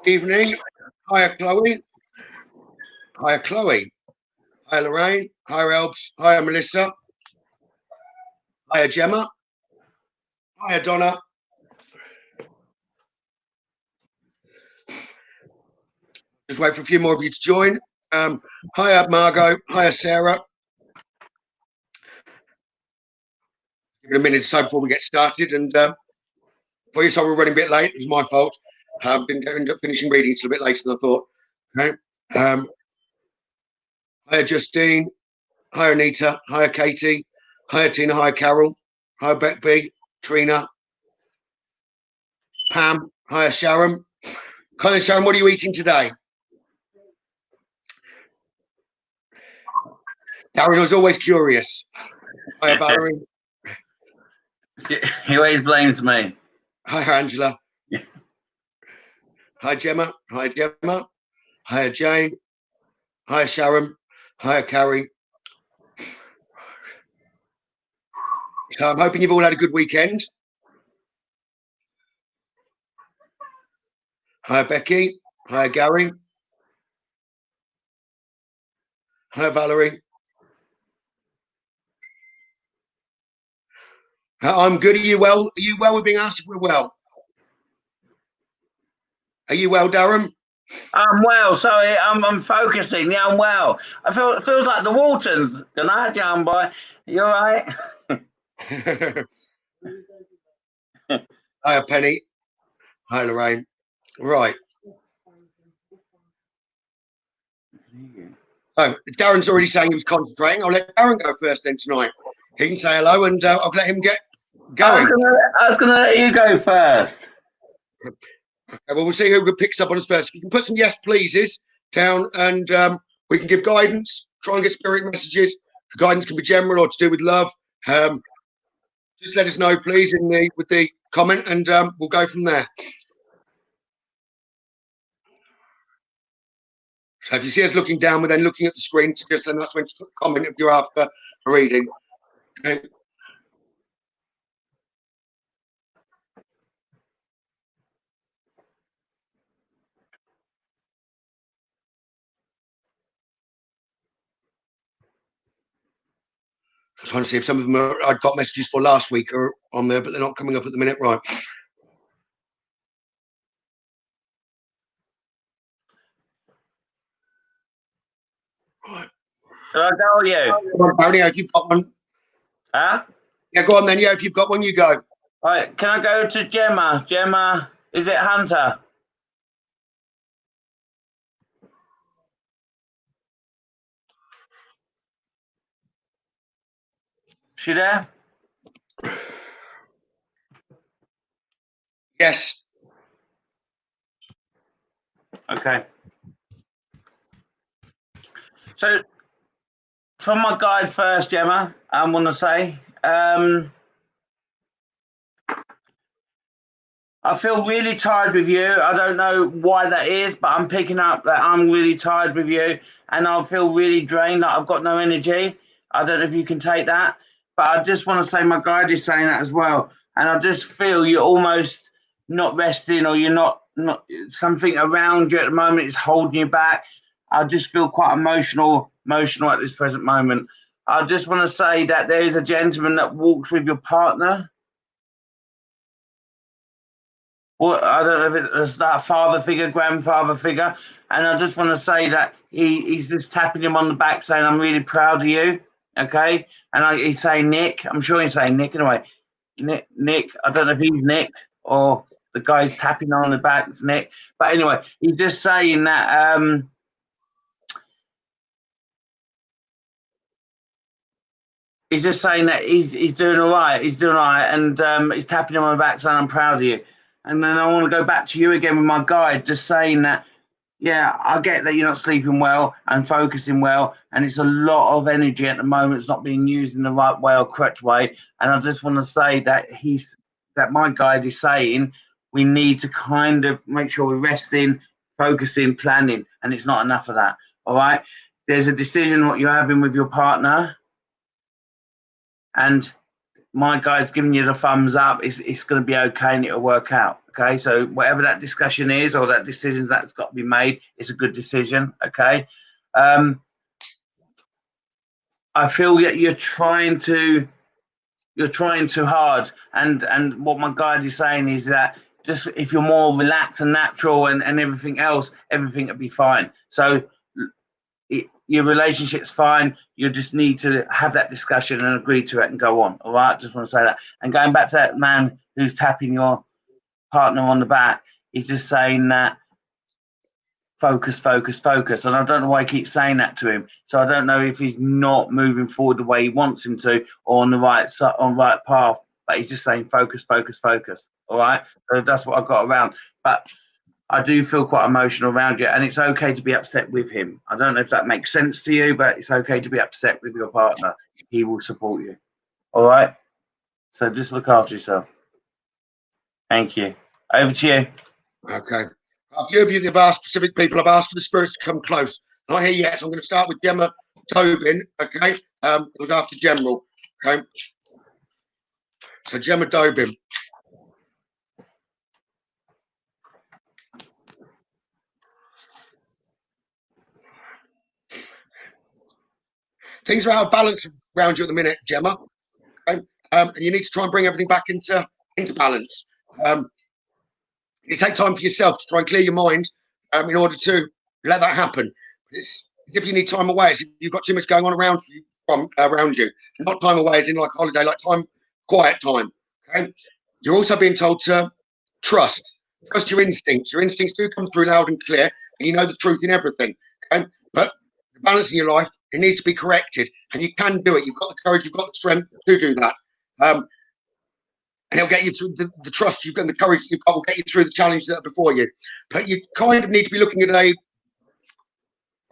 Evening. Hiya, Chloe. Hiya, Chloe. Hiya, Lorraine. Hiya, Elbs. Hiya, Melissa. Hiya, Gemma. Hiya, Donna. Just wait for a few more of you to join. Hiya, Margot. Hiya, Sarah. Give it a minute or so before we get started. And for you, so we're running a bit late. It was my fault. Didn't end up finishing reading until a bit later than I thought. Okay. Hiya, Justine. Hiya, Anita. Hiya, Katie. Hiya, Tina. Hiya, Carol. Hiya, Beck Trina. Pam. Hiya, Sharon. Colin, Sharon, what are you eating today? Darren was always curious. Hiya, Valerie. He always blames me. Hiya, Angela. Yeah. Hi, Gemma. Hi, Gemma. Hiya, Jane. Hiya, Sharon. Hiya, Carrie. So I'm hoping you've all had a good weekend. Hiya, Becky. Hiya, Gary. Hiya, Valerie. I'm good. Are you well? Are you well? We're being asked if we're well. Are you well, Darren? I'm well. Sorry, I'm focusing. Yeah, I'm well. It feels like the Waltons. Good night, young boy. You all right? Hiya, Penny. Hi, Lorraine. Right. Oh, Darren's already saying he was concentrating. I'll let Darren go first then tonight. He can say hello and I'll let him get going. I was gonna let you go first. Okay, well, we'll see who picks up on us first. If you can put some yes pleases down and we can give guidance, try and get spirit messages. The guidance can be general or to do with love. Just let us know, please, with the comment and we'll go from there. So if you see us looking down, we're then looking at the screen to just, and that's when to comment if you're after a reading. Okay. I'm trying to see if some of them I'd got messages for last week are on there, but they're not coming up at the minute. Right. Right. Shall I go or you? Come on, Tony, if you've got one. Huh? Yeah, go on then. Yeah, if you've got one, you go. All right, can I go to Gemma? Gemma, is it Hunter? She there? Yes. Okay. So, from my guide first, Gemma, I want to say, I feel really tired with you. I don't know why that is, but I'm picking up that I'm really tired with you and I feel really drained, like I've got no energy. I don't know if you can take that, but I just want to say my guide is saying that as well. And I just feel you're almost not resting or you're not something around you at the moment is holding you back. I just feel quite emotional at this present moment. I just want to say that there is a gentleman that walks with your partner. Well, I don't know if it's that father figure, grandfather figure. And I just want to say that he's just tapping him on the back saying, I'm really proud of you. Okay. And he's saying Nick. I'm sure he's saying Nick anyway. Nick. I don't know if he's Nick or the guy's tapping on the back is Nick. But anyway, he's just saying that he's just saying that he's doing all right. He's doing all right. And he's tapping him on the back saying, I'm proud of you. And then I want to go back to you again with my guide, just saying that, yeah, I get that you're not sleeping well and focusing well, and it's a lot of energy at the moment. It's not being used in the right way or correct way. And I just want to say that my guide is saying we need to kind of make sure we're resting, focusing, planning, and it's not enough of that. All right. There's a decision what you're having with your partner, and my guy's giving you the thumbs up. It's going to be okay and it'll work out. Okay, so whatever that discussion is or that decision that's got to be made, it's a good decision. Okay, I feel that you're trying too hard, and what my guide is saying is that just if you're more relaxed and natural and everything else, everything will be fine. So your relationship's fine. You just need to have that discussion and agree to it and go on. All right, just want to say that. And going back to that man who's tapping your partner on the back, he's just saying that focus, focus, focus. And I don't know why he keeps saying that to him. So I don't know if he's not moving forward the way he wants him to, or on the right path. But he's just saying focus, focus, focus. All right. So that's what I've got around. But I do feel quite emotional around you, and it's okay to be upset with him. I don't know if that makes sense to you, but it's okay to be upset with your partner. He will support you. All right. So just look after yourself. Thank you. Over to you. Okay. A few of you have asked, specific people have asked for the spirits to come close. Not here yet, so I'm going to start with Gemma Tobin. Okay. Look after General. Okay. So Gemma Tobin. Things are out of balance around you at the minute, Gemma. Okay? And you need to try and bring everything back into balance. You take time for yourself to try and clear your mind in order to let that happen. It's as if you need time away, as if you've got too much going on around you. Not time away as in like a holiday, like quiet time. Okay. You're also being told to trust your instincts. Your instincts do come through loud and clear, and you know the truth in everything. Okay. But the balance in your life, it needs to be corrected, and you can do it. You've got the courage, you've got the strength to do that. And it'll get you through the trust you've got and the courage you've got will get you through the challenges that are before you. But you kind of need to be looking at a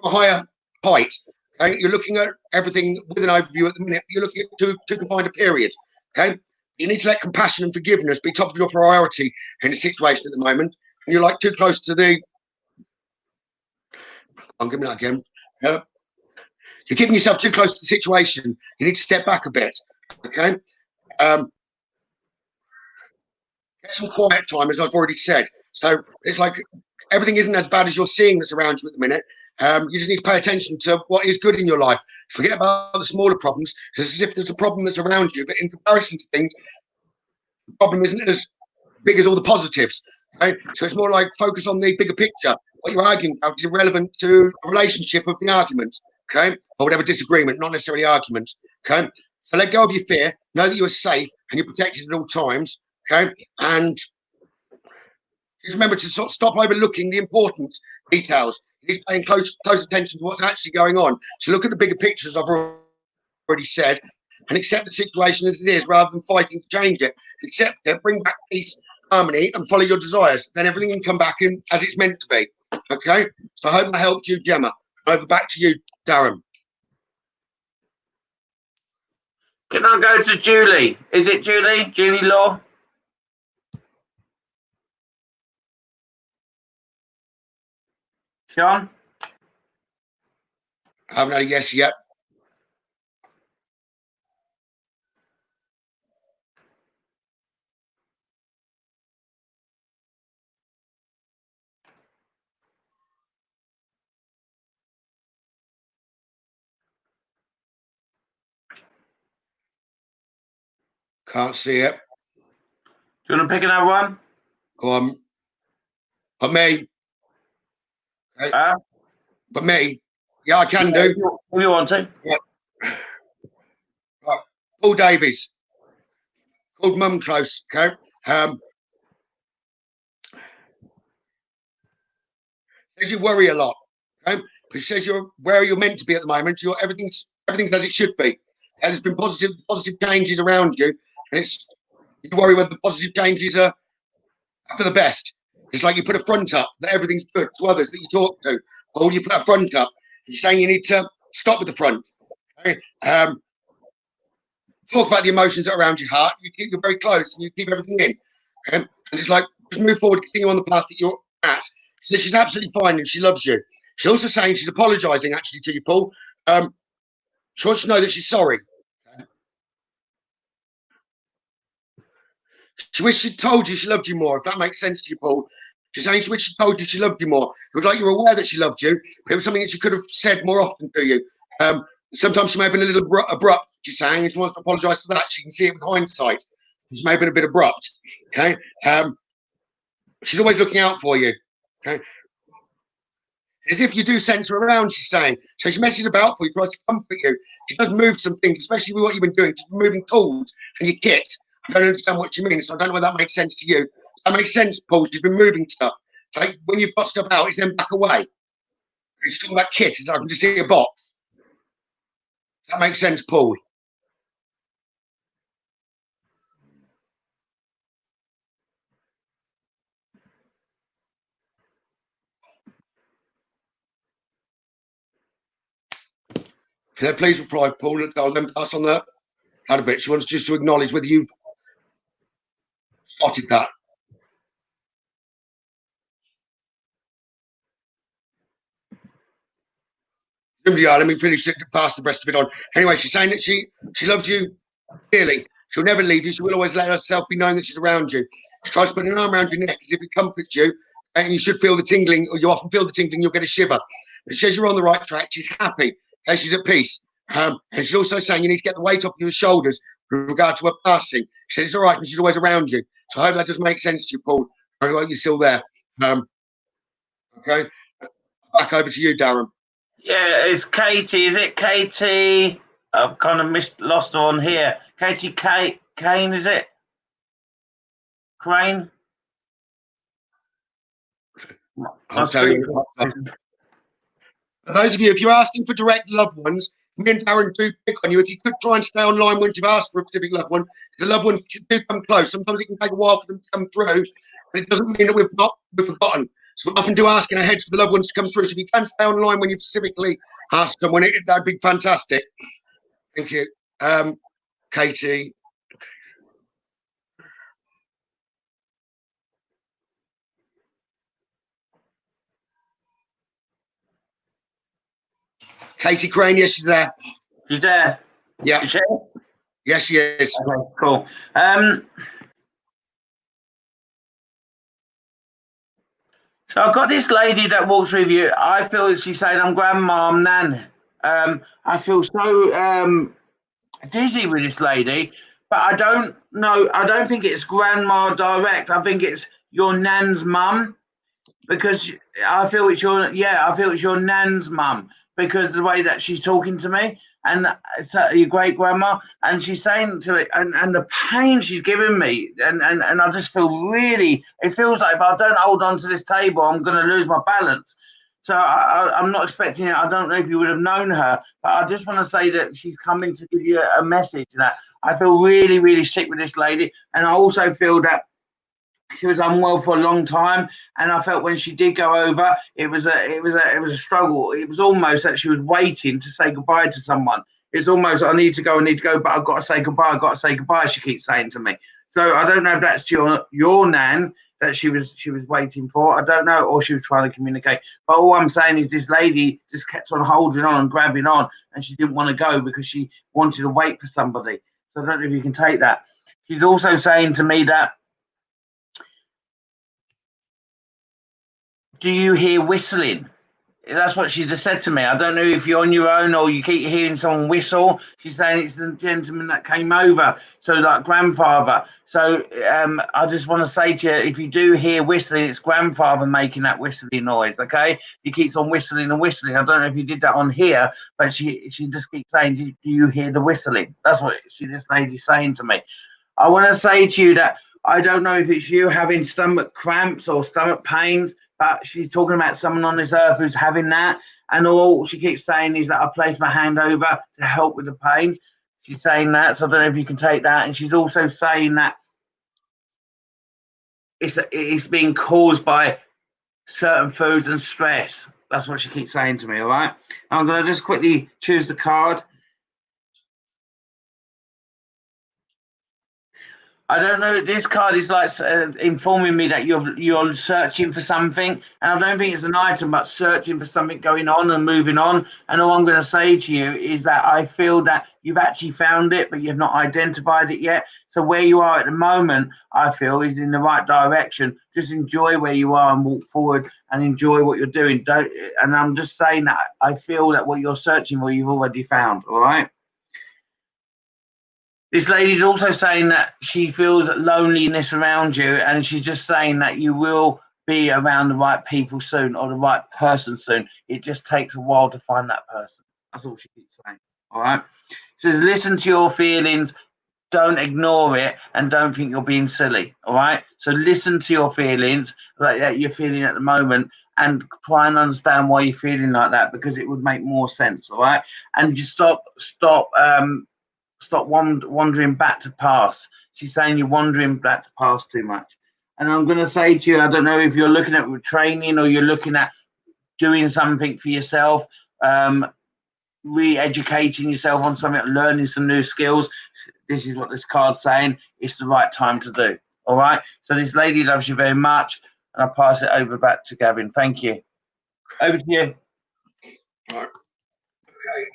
higher height. Okay? You're looking at everything with an overview at the minute. You're looking at too confined a period. Okay, you need to let compassion and forgiveness be top of your priority in the situation at the moment. And you're like too close to the. I'm giving that again. You're giving yourself too close to the situation. You need to step back a bit. Okay. Get some quiet time, as I've already said. So it's like everything isn't as bad as you're seeing that's around you at the minute. You just need to pay attention to what is good in your life. Forget about the smaller problems, because it's as if there's a problem that's around you, but in comparison to things, the problem isn't as big as all the positives. Okay? So it's more like focus on the bigger picture. What you're arguing about is irrelevant to the relationship of the argument, okay, or whatever disagreement, not necessarily argument. Okay, so let go of your fear. Know that you are safe and you're protected at all times. Okay, and just remember to sort of stop overlooking the important details. You need to pay close attention to what's actually going on. So look at the bigger picture, as I've already said, and accept the situation as it is rather than fighting to change it. Accept it, bring back peace, harmony, and follow your desires. Then everything can come back in as it's meant to be. Okay? So I hope that helped you, Gemma. Over back to you, Darren. Can I go to Julie? Is it Julie? Julie Law? Sean? I haven't had a yes yet. Can't see it. Do you want to pick another one? Go on. But me. Okay. But me. Yeah, I can do. If you want to. Yeah. Right. Paul Davies. Called Mum Close. Okay. Says you worry a lot. Okay. But she says you're where you're meant to be at the moment. Everything's as it should be. There's been positive changes around you, and you worry whether the positive changes are for the best. It's like you put a front up that everything's good to others that you talk to, or you put a front up. You're saying you need to stop with the front. Okay? Talk about the emotions that are around your heart. You're very close, and you keep everything in. Okay? And it's like just move forward, continue on the path that you're at. So she's absolutely fine, and she loves you. She's also saying she's apologising actually to you, Paul. She wants to know that she's sorry. She wished she'd told you she loved you more, if that makes sense to you, Paul. She's saying she wished she told you she loved you more. It was like you were aware that she loved you, but it was something that she could have said more often to you. Sometimes she may have been a little abrupt, she's saying, and she wants to apologise for that. She can see it with hindsight. She may have been a bit abrupt, okay? She's always looking out for you, okay? As if you do sense her around, she's saying. So she messes about for you, tries to comfort you. She does move some things, especially with what you've been doing. She's moving tools and your kit. I don't understand what you mean, so I don't know whether that makes sense to you. Does that makes sense, Paul? She's been moving stuff. Okay? When you've got stuff out, it's then back away. She's talking about kit. I can just see a box. That makes sense, Paul. Yeah, please reply, Paul. I'll then pass on that. Had a bit. She wants just to acknowledge whether you've spotted that. Yeah, let me finish it, pass the rest of it on. Anyway, she's saying that she loves you dearly. She'll never leave you. She will always let herself be known that she's around you. She tries to put an arm around your neck as if it comforts you, and you should feel the tingling, or you often feel the tingling, you'll get a shiver. But she says you're on the right track. She's happy. Okay, she's at peace. And she's also saying you need to get the weight off your shoulders with regard to her passing. She says it's all right, and she's always around you. So I hope that does make sense to you, Paul. I hope you're still there. Okay. Back over to you, Darren. Yeah, it's Katie. Is it Katie? I've kind of lost her on here. Katie Kane, is it? Crane? I'll tell you. For those of you, if you're asking for direct loved ones, me and Darren do pick on you. If you could try and stay online once you've asked for a specific loved one, the loved ones do come close. Sometimes it can take a while for them to come through, but it doesn't mean that we've forgotten. So we often do asking ahead for the loved ones to come through. So if you can stay online when you specifically ask someone, that'd be fantastic. Thank you. Katie. Katie Crane, yes, she's there. She's there? Yeah. Is she? Yes, she is. Okay, cool. So I've got this lady that walks with you. I feel that she's saying, I'm grandma, I'm nan. I feel so dizzy with this lady, but I don't know. I don't think it's grandma direct. I think it's your nan's mum, because I feel it's your nan's mum, because of the way that she's talking to me, and your great grandma, and she's saying to it, and the pain she's giving me, and I just feel really, it feels like if I don't hold on to this table, I'm going to lose my balance. So I'm not expecting it. I don't know if you would have known her, but I just want to say that she's coming to give you a message that I feel really, really sick with this lady, and I also feel that she was unwell for a long time, and I felt when she did go over, it was a struggle. It was almost that she was waiting to say goodbye to someone. It's almost, I need to go, but I've got to say goodbye. She keeps saying to me. So I don't know if that's your nan that she was waiting for. I don't know, or she was trying to communicate. But all I'm saying is this lady just kept on holding on and grabbing on, and she didn't want to go because she wanted to wait for somebody. So I don't know if you can take that. She's also saying to me that, do you hear whistling? That's what she just said to me. I don't know if you're on your own or you keep hearing someone whistle. She's saying it's the gentleman that came over, so like grandfather. So I just want to say to you, if you do hear whistling, it's grandfather making that whistling noise, okay? He keeps on whistling and whistling. I don't know if you did that on here, but she just keeps saying, do you hear the whistling? That's what this lady's saying to me. I want to say to you that I don't know if it's you having stomach cramps or stomach pains, but she's talking about someone on this earth who's having that, and all she keeps saying is that I place my hand over to help with the pain. She's saying that, so I don't know if you can take that. And she's also saying that it's being caused by certain foods and stress. That's what she keeps saying to me, all right? I'm going to just quickly choose the card. I don't know. This card is like informing me that you're searching for something, and I don't think it's an item, but searching for something going on and moving on. And all I'm going to say to you is that I feel that you've actually found it, but you've not identified it yet. So where you are at the moment, I feel, is in the right direction. Just enjoy where you are and walk forward and enjoy what you're doing. Don't. And I'm just saying that I feel that what you're searching for, you've already found. All right. This lady's also saying that she feels loneliness around you, and she's just saying that you will be around the right people soon, or the right person soon. It just takes a while to find that person. That's all she keeps saying. All right. She says, listen to your feelings, don't ignore it, and don't think you're being silly. All right. So listen to your feelings like that you're feeling at the moment, and try and understand why you're feeling like that, because it would make more sense. All right. And just stop wandering back to past. She's saying you're wandering back to past too much. And I'm going to say to you, I don't know if you're looking at training or you're looking at doing something for yourself, re-educating yourself on something, learning some new skills. This is what this card's saying. It's the right time to do. All right. So this lady loves you very much, and I'll pass it over back to Gavin. Thank you. Over to you. All right.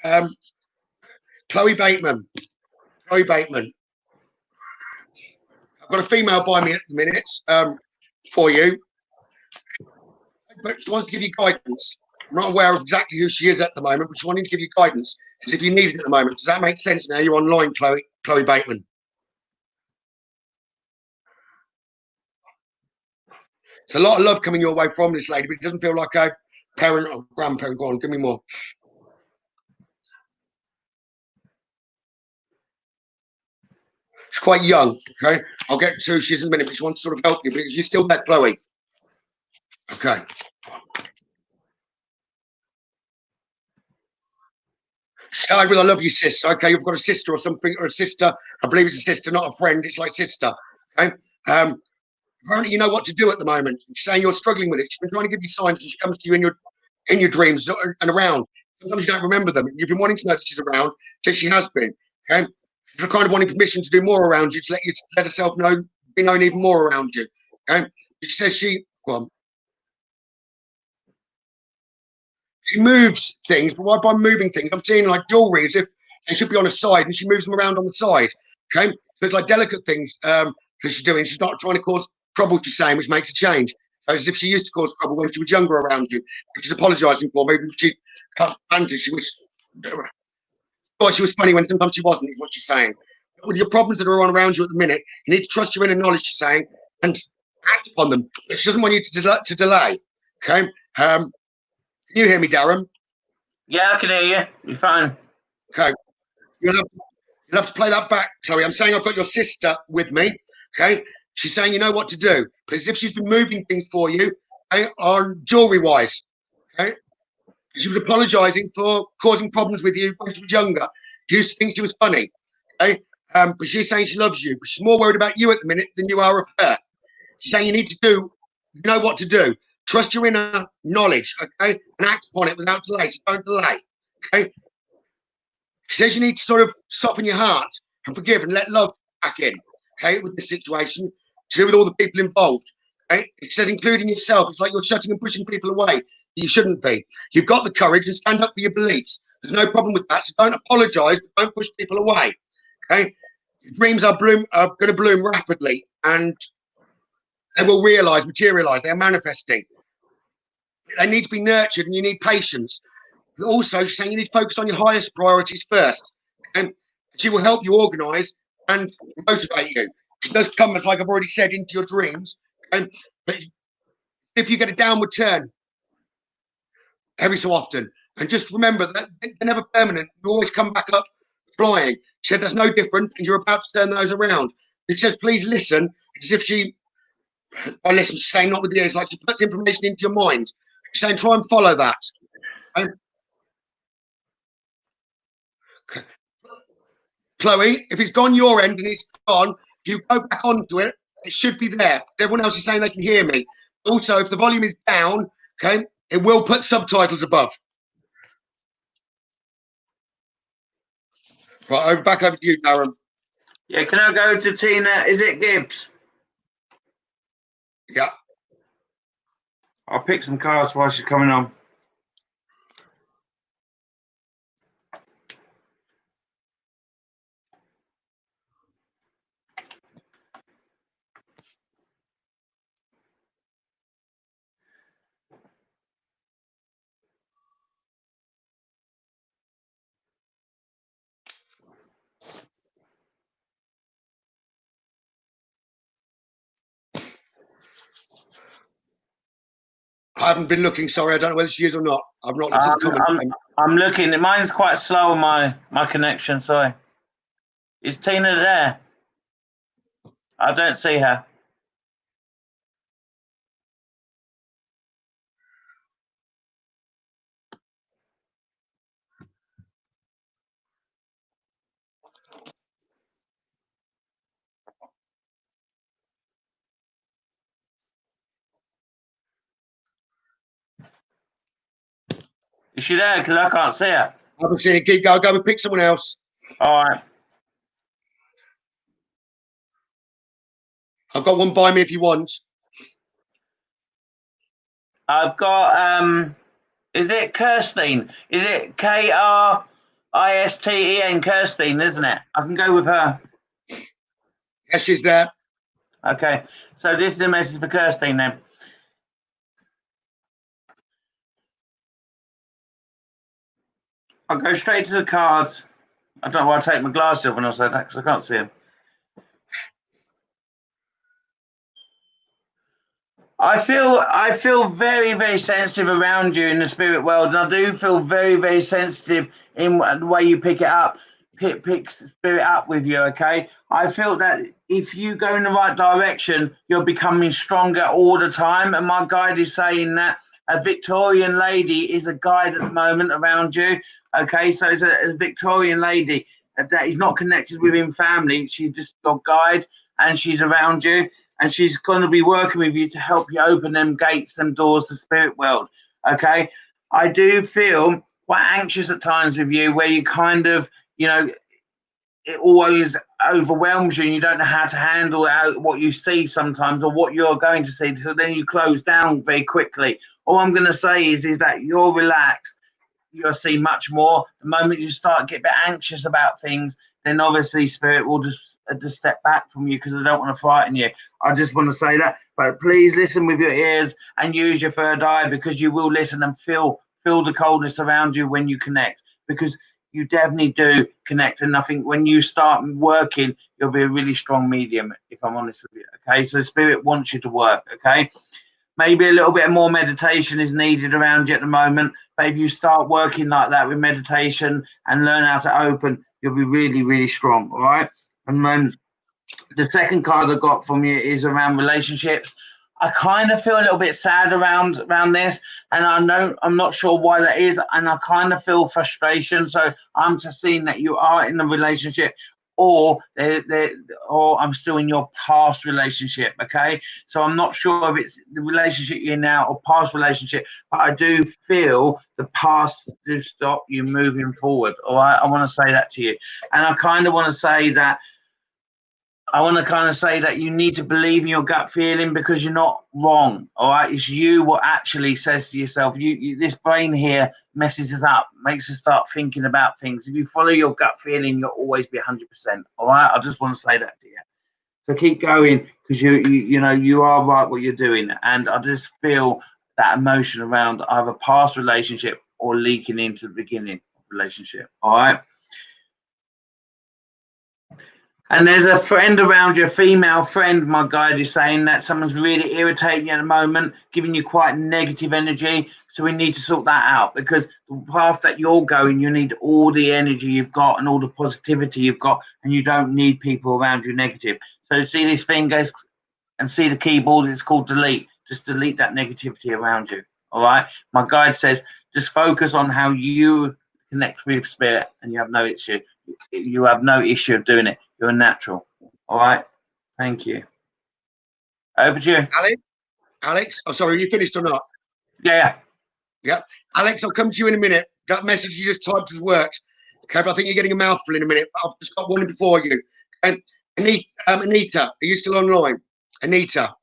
Okay. Chloe Bateman. Chloe Bateman. I've got a female by me at the minute for you, but she wants to give you guidance. I'm not aware of exactly who she is at the moment, but she wanted to give you guidance as if you need it at the moment. Does that make sense now? You're online, Chloe Bateman. It's a lot of love coming your way from this lady, but it doesn't feel like a parent or grandparent. Go on, give me more. She's quite young, okay? I'll get to who she is in a minute, but she wants to sort of help you, because you're still there, Chloe. Okay. Side with I love you, sis. Okay, you've got a sister or something, or a sister. I believe it's a sister, not a friend. It's like sister. Okay. Apparently you know what to do at the moment. She's saying you're struggling with it. She's been trying to give you signs, and she comes to you in your dreams and around. Sometimes you don't remember them. You've been wanting to know that she's around, so she has been. Okay. She's kind of wanting permission to do more around you, to let herself know, be known even more around you. Okay. She says well, she moves things, but by moving things, I'm seeing like jewelry as if they should be on a side, and she moves them around on the side. Okay. So it's like delicate things that she's doing. She's not trying to cause trouble, she's saying, which makes a change. As if she used to cause trouble when she was younger around you, which she's apologising for. Maybe she can't banter. She thought she was funny when sometimes she wasn't, is what she's saying. With your problems that are on around you at the minute, you need to trust your inner knowledge, she's saying, and act upon them. But she doesn't want you to delay. Okay. Can you hear me, Darren? Yeah, I can hear you. You're fine. Okay. You'll have to play that back, Chloe. I'm saying I've got your sister with me. Okay. She's saying you know what to do, because as if she's been moving things for you, okay, on jewelry wise. Okay. She was apologising for causing problems with you when she was younger. She used to think she was funny. Okay. But she's saying she loves you, but she's more worried about you at the minute than you are of her. She's saying you know what to do. Trust your inner knowledge, okay, and act upon it without delay. So don't delay. Okay. She says you need to sort of soften your heart and forgive and let love back in, okay, with this situation, to do with all the people involved. Okay? It says including yourself. It's like you're shutting and pushing people away. You shouldn't be. You've got the courage to stand up for your beliefs. There's no problem with that. So don't apologise, but don't push people away. Okay? Your dreams are going to bloom rapidly, and they will materialise. They are manifesting. They need to be nurtured, and you need patience. But also, she's saying you need to focus on your highest priorities first. And she will help you organise and motivate you. She does come, as like I've already said, into your dreams. But if you get a downward turn every so often, and just remember that they're never permanent. You always come back up flying. She said that's no different, and you're about to turn those around. She says, please listen, as if I listen, she's saying not with the ears, like she puts information into your mind. She's saying try and follow that. Chloe, if it's gone your end and it's gone, you go back onto it. It should be there. Everyone else is saying they can hear me. Also, if the volume is down, okay, it will put subtitles above. Right, back over to you, Darren. Yeah, can I go to Tina? Is it Gibbs? Yeah. I'll pick some cards while she's coming on. I haven't been looking. Sorry, I don't know whether she is or not. I've not looked at the comment. I'm looking. Mine's quite slow on my connection. Sorry. Is Tina there? I don't see her. Is she there? Because I can't see her. I haven't seen it. Keep going. Go and pick someone else. All right. I've got one by me if you want. I've got is it Kirstine? Is it Kristen? Kirstine, isn't it? I can go with her. Yes, she's there. Okay. So this is a message for Kirstine then. I'll go straight to the cards. I don't know why I take my glasses off when I say that because I can't see them. I feel very, very sensitive around you in the spirit world, and I do feel very, very sensitive in the way you pick it up, pick spirit up with you. Okay, I feel that if you go in the right direction, you're becoming stronger all the time. And my guide is saying that a Victorian lady is a guide at the moment around you. Okay, so it's a Victorian lady that is not connected within family. She's just your guide, and she's around you. And she's going to be working with you to help you open them gates, them doors to the spirit world. Okay. I do feel quite anxious at times with you where you kind of, it always overwhelms you and you don't know how to handle out what you see sometimes or what you're going to see. So then you close down very quickly. All I'm going to say is that you're relaxed. You'll see much more. The moment you start get a bit anxious about things, then obviously spirit will just step back from you because I don't want to frighten you. I just want to say that, but please listen with your ears and use your third eye because you will listen and feel the coldness around you when you connect, because you definitely do connect. And I think when you start working, you'll be a really strong medium, if I'm honest with you. Okay, so spirit wants you to work. Okay, maybe a little bit more meditation is needed around you at the moment, but if you start working like that with meditation and learn how to open, you'll be really, really strong. All right. And then the second card I got from you is around relationships. I kind of feel a little bit sad around this, and I'm not sure why that is, and I kind of feel frustration. So I'm just seeing that you are in a relationship, or or I'm still in your past relationship. Okay, so I'm not sure if it's the relationship you're in now or past relationship, but I do feel the past do stop you moving forward. All right, I want to say that to you, and I kind of want to say that. I want to kind of say that you need to believe in your gut feeling because you're not wrong. All right, it's you what actually says to yourself. This brain here messes us up, makes us start thinking about things. If you follow your gut feeling, you'll always be 100%. All right, I just want to say that to you. So keep going because you are right what you're doing, and I just feel that emotion around either past relationship or leaking into the beginning of relationship. All right. And there's a friend around you, a female friend, my guide is saying that someone's really irritating you at the moment, giving you quite negative energy. So we need to sort that out because the path that you're going, you need all the energy you've got and all the positivity you've got, and you don't need people around you negative. So see this thing goes and see the keyboard, it's called delete. Just delete that negativity around you. All right. My guide says just focus on how you connect with spirit and you have no issue. You have no issue of doing it. You're a natural. All right. Thank you. Over to you. Alex. Oh, sorry, you finished or not? Yeah. Yeah. Alex, I'll come to you in a minute. That message you just typed has worked. Okay, but I think you're getting a mouthful in a minute. I've just got one before you. And Anita, are you still online? Anita.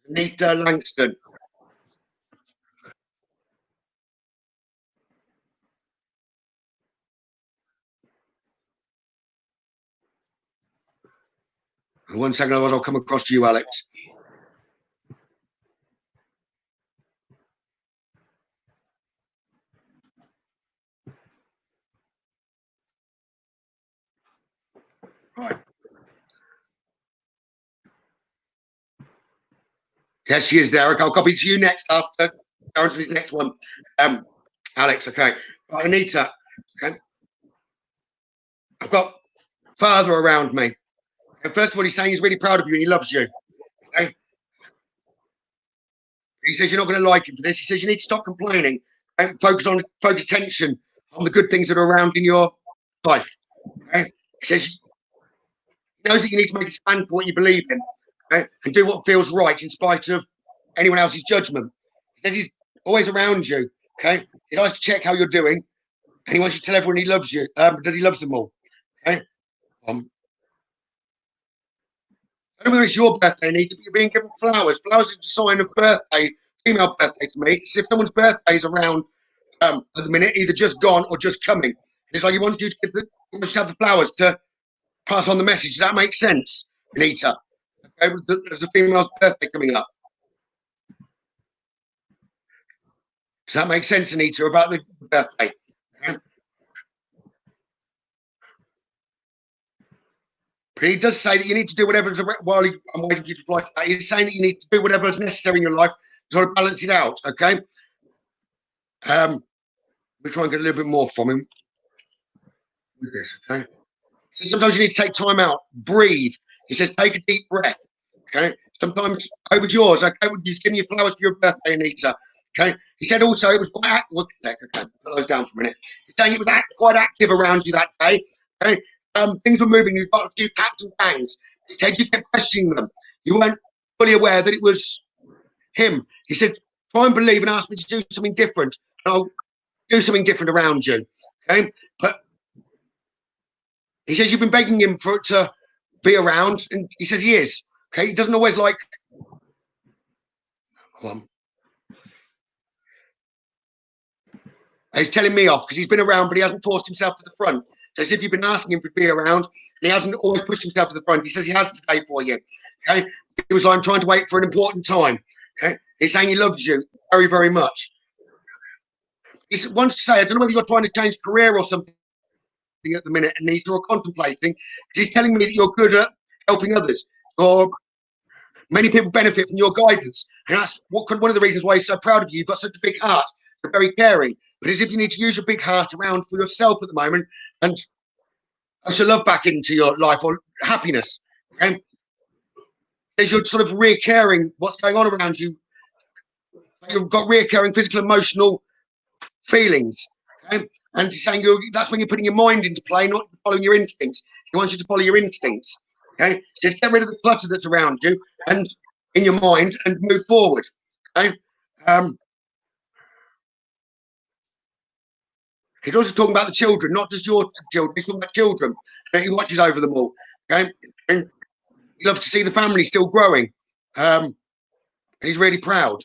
Anita Langston. One second, otherwise I'll come across to you, Alex. Right. Yes, she is, Derek. I'll copy to you next after Darren's next one. Alex, okay. Right, Anita, okay. I've got father around me. And first of all, he's saying he's really proud of you and he loves you. Okay? He says you're not going to like him for this. He says you need to stop complaining and focus attention on the good things that are around in your life. Okay? He says he knows that you need to make a stand for what you believe in, okay? And do what feels right in spite of anyone else's judgment. He says he's always around you. Okay, he likes to check how you're doing, and he wants you to tell everyone he loves you, that he loves them all. Okay. I don't know whether it's your birthday, Anita, but you're being given flowers. Flowers is a sign of birthday, female birthday to me. It's if someone's birthday is around at the minute, either just gone or just coming. And it's like he wants you to have the flowers to pass on the message. Does that make sense, Anita? Okay, there's a female's birthday coming up. Does that make sense, Anita, about the birthday? Okay. But he does say that you need to do whatever while I'm waiting for you to reply to that. He's saying that you need to do whatever is necessary in your life to sort of balance it out. Okay. We'll try and get a little bit more from him with this. Okay. So sometimes you need to take time out, breathe. He says, take a deep breath. Okay. Sometimes over yours. Okay. He's giving you flowers for your birthday, Anita. Okay. He said also it was quite active. Okay. Put those down for a minute. He's saying it was quite active around you that day. Okay. Things were moving. You got a few taps and bangs. You kept questioning them. You weren't fully aware that it was him. He said, try and believe and ask me to do something different. And I'll do something different around you. Okay. But he says you've been begging him for it to be around, and he says he is. Okay. He doesn't always like. He's telling me off because he's been around, but he hasn't forced himself to the front. So as if you've been asking him to be around, and he hasn't always pushed himself to the front. He says he has today for you. Okay. He was like, I'm trying to wait for an important time. Okay. He's saying he loves you very, very much. He wants to say, I don't know whether you're trying to change career or something at the minute, and you're contemplating. He's telling me that you're good at helping others, or many people benefit from your guidance. And that's one of the reasons why he's so proud of you. You've got such a big heart. You're very caring. But as if you need to use your big heart around for yourself at the moment and usher love back into your life or happiness. Okay? As you're sort of reoccurring what's going on around you. You've got reoccurring physical, emotional feelings. Okay? And he's saying that's when you're putting your mind into play, not following your instincts. He wants you to follow your instincts. Okay? Just get rid of the clutter that's around you and in your mind and move forward. Okay? He's also talking about the children, not just your children. He's talking about children. He watches over them all. Okay? And he loves to see the family still growing. He's really proud.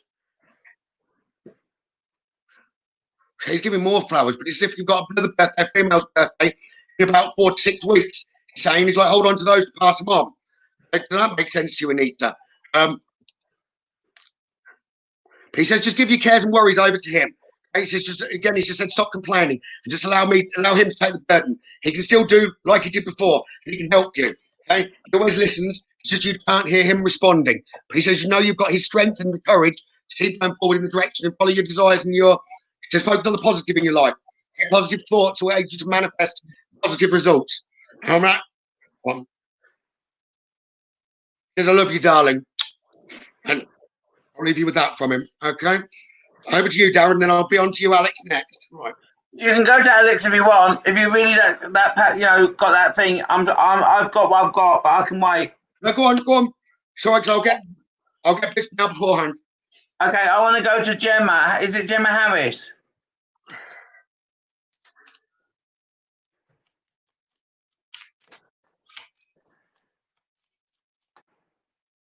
So he's giving more flowers, but it's as if you've got another birthday, female's birthday, in about 4 to 6 weeks. He's saying he's like, hold on to those to pass them on. Does that make sense to you, Anita? But he says, just give your cares and worries over to him. He says, he just said, stop complaining and just allow him to take the burden. He can still do like he did before. He can help you. Okay, he always listens. It's just you can't hear him responding. But he says, you've got his strength and the courage to keep going forward in the direction and follow your desires and to focus on the positive in your life. Positive thoughts will aid you to manifest positive results. And that one. Says, I love you, darling. And I'll leave you with that from him. Okay. Over to you, Darren, then I'll be on to you, Alex, next. Right. You can go to Alex if you want. If you really got that thing, I've got what I've got, but I can wait. No, go on. So I'll get this now beforehand. Okay, I want to go to Gemma. Is it Gemma Harris?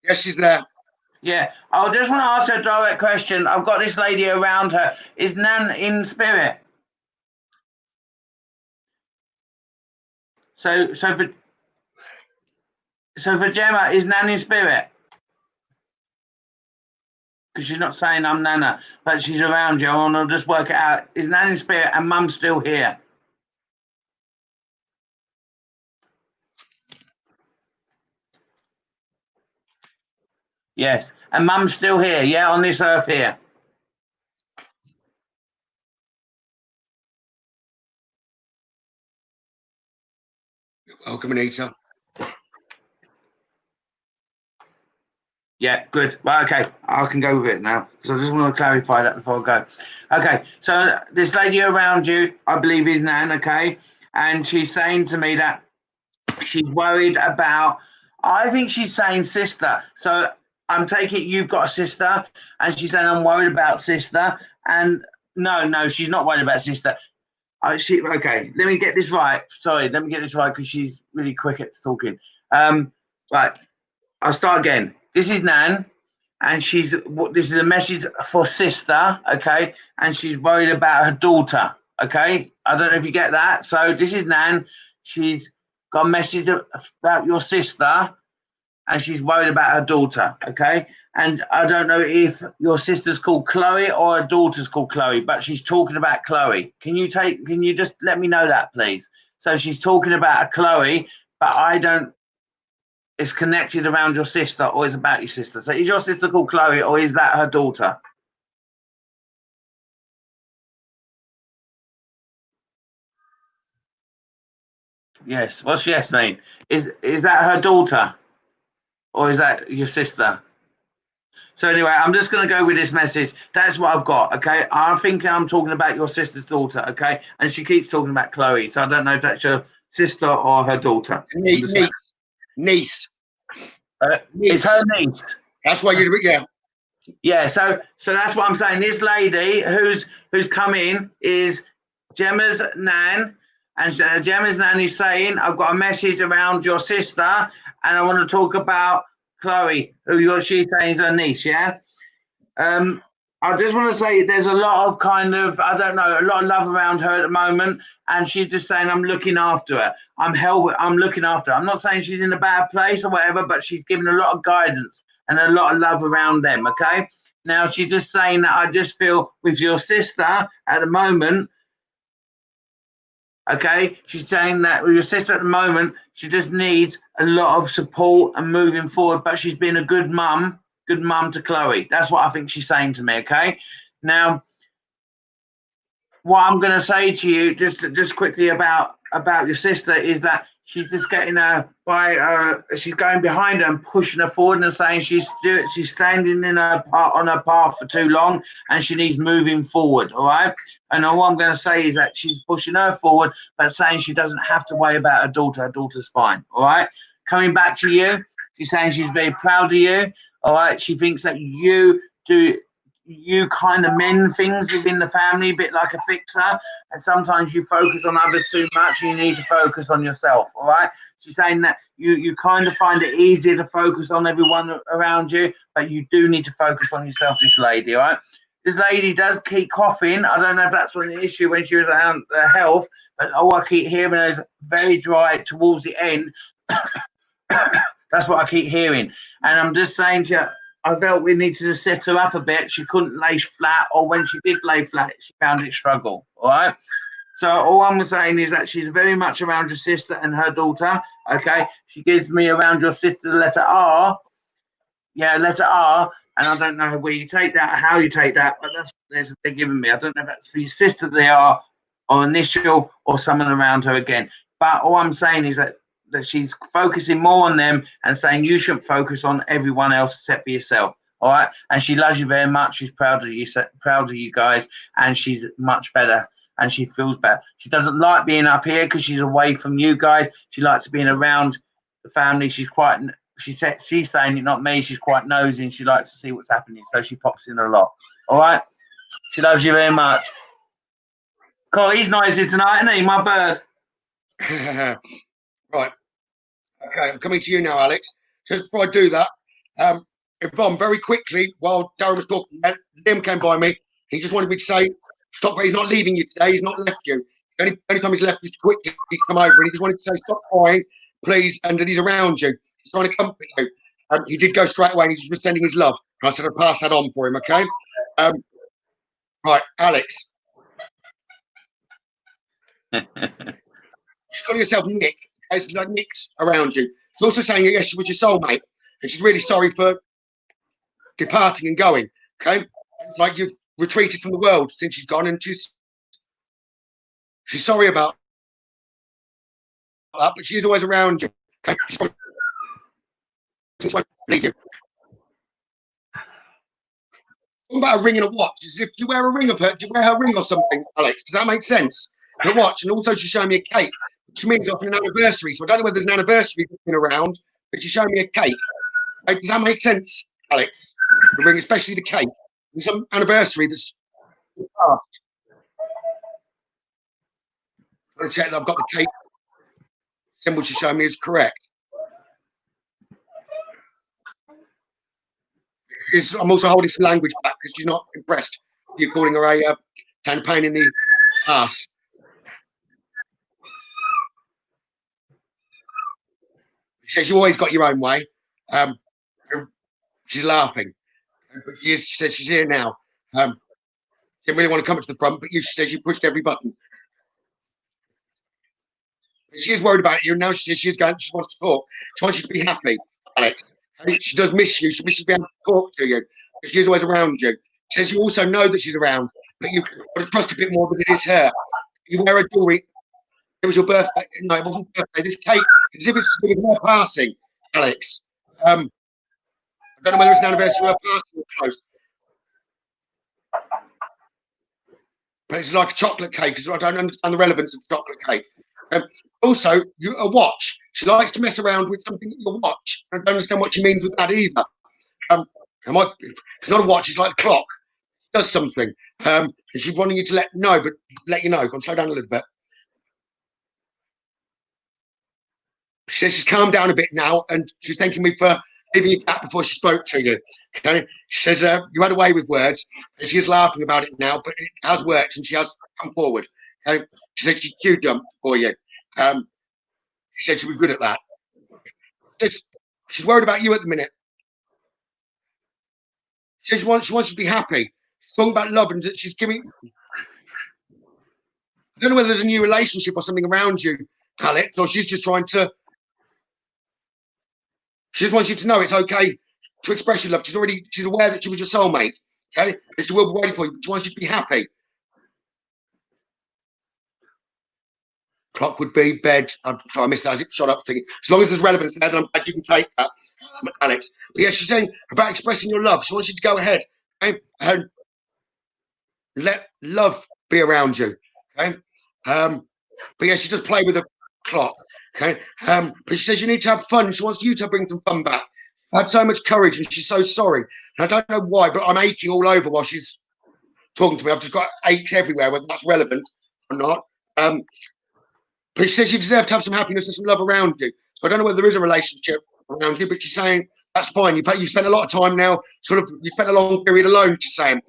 Yes, she's there. Yeah, I just want to ask her a direct question. I've got this lady around her. Is Nan in spirit? So for Gemma, is Nan in spirit? Because she's not saying I'm Nana, but she's around you. I want to just work it out. Is Nan in spirit and Mum's still here? Yes, and Mum's still here, yeah, on this earth here. Welcome, Anita. Yeah, good. Well, okay, I can go with it now because I just want to clarify that before I go. Okay, so this lady around you, I believe, is Nan, okay? And she's saying to me that she's worried about, I think she's saying sister. So I'm taking it you've got a sister, and she's saying I'm worried about sister. And no, she's not worried about sister. Okay, let me get this right. Sorry, let me get this right because she's really quick at talking. Right, I'll start again. This is Nan, and this is a message for sister, okay? And she's worried about her daughter, okay? I don't know if you get that. So this is Nan. She's got a message about your sister, and she's worried about her daughter, okay? And I don't know if your sister's called Chloe or her daughter's called Chloe, but she's talking about Chloe. Can you just let me know that, please? So she's talking about a Chloe, but I don't. It's connected around your sister, or is about your sister. So is your sister called Chloe, or is that her daughter? Yes. What's yes mean? Is that her daughter, or is that your sister? So anyway, I'm just going to go with this message. That's what I've got, okay? I think I'm talking about your sister's daughter, okay? And she keeps talking about Chloe, so I don't know if that's your sister or her daughter. Niece. It's her niece. That's why you're, yeah. Yeah, so that's what I'm saying. This lady who's come in is Gemma's Nan, and Gemma's Nan is saying, I've got a message around your sister, and I want to talk about Chloe, who she's saying is her niece, yeah? I just want to say there's a lot of kind of, I don't know, a lot of love around her at the moment, and she's just saying, I'm looking after her. I'm looking after her. I'm not saying she's in a bad place or whatever, but she's given a lot of guidance and a lot of love around them, okay? Now, she's just saying that I just feel with your sister at the moment, okay? She's saying that with your sister at the moment, she just needs a lot of support and moving forward, but she's been a good mum to Chloe. That's what I think she's saying to me, okay? Now, what I'm going to say to you just quickly about your sister is that she's just getting her by she's going behind her and pushing her forward and saying she's standing on her path for too long and she needs moving forward, all right? And all I'm going to say is that she's pushing her forward but saying she doesn't have to worry about her daughter. Her daughter's fine, all right? Coming back to you, she's saying she's very proud of you, all right? She thinks that you kind of mend things within the family, a bit like a fixer, and sometimes you focus on others too much and you need to focus on yourself, all right? She's saying that you kind of find it easier to focus on everyone around you, but you do need to focus on yourself, this lady, all right? This lady does keep coughing. I don't know if that's an issue when she was around health, but all I keep hearing is very dry towards the end. That's what I keep hearing. And I'm just saying to you, I felt we needed to set her up a bit. She couldn't lay flat, or when she did lay flat, she found it struggle, all right? So all I'm saying is that she's very much around your sister and her daughter, okay? She gives me around your sister the letter R. Yeah, letter R, and I don't know where you take that, how you take that, but that's what they're giving me. I don't know if that's for your sister, they are, or initial, or someone around her again. But all I'm saying is that she's focusing more on them and saying you shouldn't focus on everyone else except for yourself, all right? And she loves you very much. She's proud of you guys, and she's much better and she feels better. She doesn't like being up here because she's away from you guys. She likes being around the family. She's quite she's saying it, not me. She's quite nosy and she likes to see what's happening, so she pops in a lot. All right. She loves you very much. Cool. He's noisy tonight, isn't he? My bird. Right. Okay, I'm coming to you now, Alex. Just before I do that, Yvonne, very quickly, while Darren was talking, Liam came by me. He just wanted me to say, stop. He's not leaving you today. He's not left you. The only time he's left is to quickly come over, and he just wanted to say, stop crying, please, and that he's around you. He's trying to comfort you. He did go straight away, and he's just sending his love. And I said I'd pass that on for him, okay? Right, Alex. She's calling herself Nick. It's like Nick's around you. She's also saying, yes, she was your soulmate, and she's really sorry for departing and going, okay? It's like you've retreated from the world since she's gone, and she's sorry about that, but she's always around you. Okay? She won't leave you. What about a ring and a watch? As if you wear a ring of her, do you wear her ring or something, Alex? Does that make sense? The watch, and also she's showing me a cake, which means often an anniversary. So I don't know whether there's an anniversary been around, but she's showing me a cake. Does that make sense, Alex? The ring, especially the cake. There's some anniversary that's past. I'm going to check that I've got the cake symbol she's showing me is correct. I'm also holding some language back because she's not impressed. You're calling her a pain in the ass. She says you always got your own way. She's laughing, but she says she's here now. Didn't really want to come to the front, but she says you pushed every button. She is worried about you now. She says she wants to talk. She wants you to be happy, Alex. She does miss you. She misses being able to talk to you. She's always around you. She says you also know that she's around, but you've got to trust a bit more that it is her. You wear a jewelry. It was your birthday. No, it wasn't birthday. This cake, as if it's to do with her passing, Alex. I don't know whether it's an anniversary of her passing or close. But it's like a chocolate cake, because I don't understand the relevance of chocolate cake. Also, a watch. She likes to mess around with something that your watch. I don't understand what she means with that either. If it's not a watch, it's like a clock. It does something. And she's wanting you to let you know. Go on, slow down a little bit. She says she's calmed down a bit now, and she's thanking me for leaving you back before she spoke to you. Okay? She says you had a way with words, and she is laughing about it now, but it has worked, and she has come forward. Okay? She said she Q-dumped for you. She said she was good at that. She's worried about you at the minute. She says she wants you to be happy. She's talking about love, and she's giving. I don't know whether there's a new relationship or something around you, Alex, or she's just trying to. She just wants you to know it's okay to express your love. She's aware that she was your soulmate. Okay, and she will be waiting for you, but she wants you to be happy. Clock would be bed. I'm sorry, I missed that as it shot up thinking. As long as there's relevance there, then I'm glad you can take that, Alex. But yeah, she's saying about expressing your love. She wants you to go ahead, okay, and let love be around you. Okay. But yeah, she does play with a clock. Okay. But she says you need to have fun. She wants you to bring some fun back. I had so much courage, and she's so sorry. And I don't know why, but I'm aching all over while she's talking to me. I've just got aches everywhere, whether that's relevant or not. But she says you deserve to have some happiness and some love around you. So I don't know whether there is a relationship around you, but she's saying that's fine. You spent a lot of time now, you spent a long period alone, she's saying.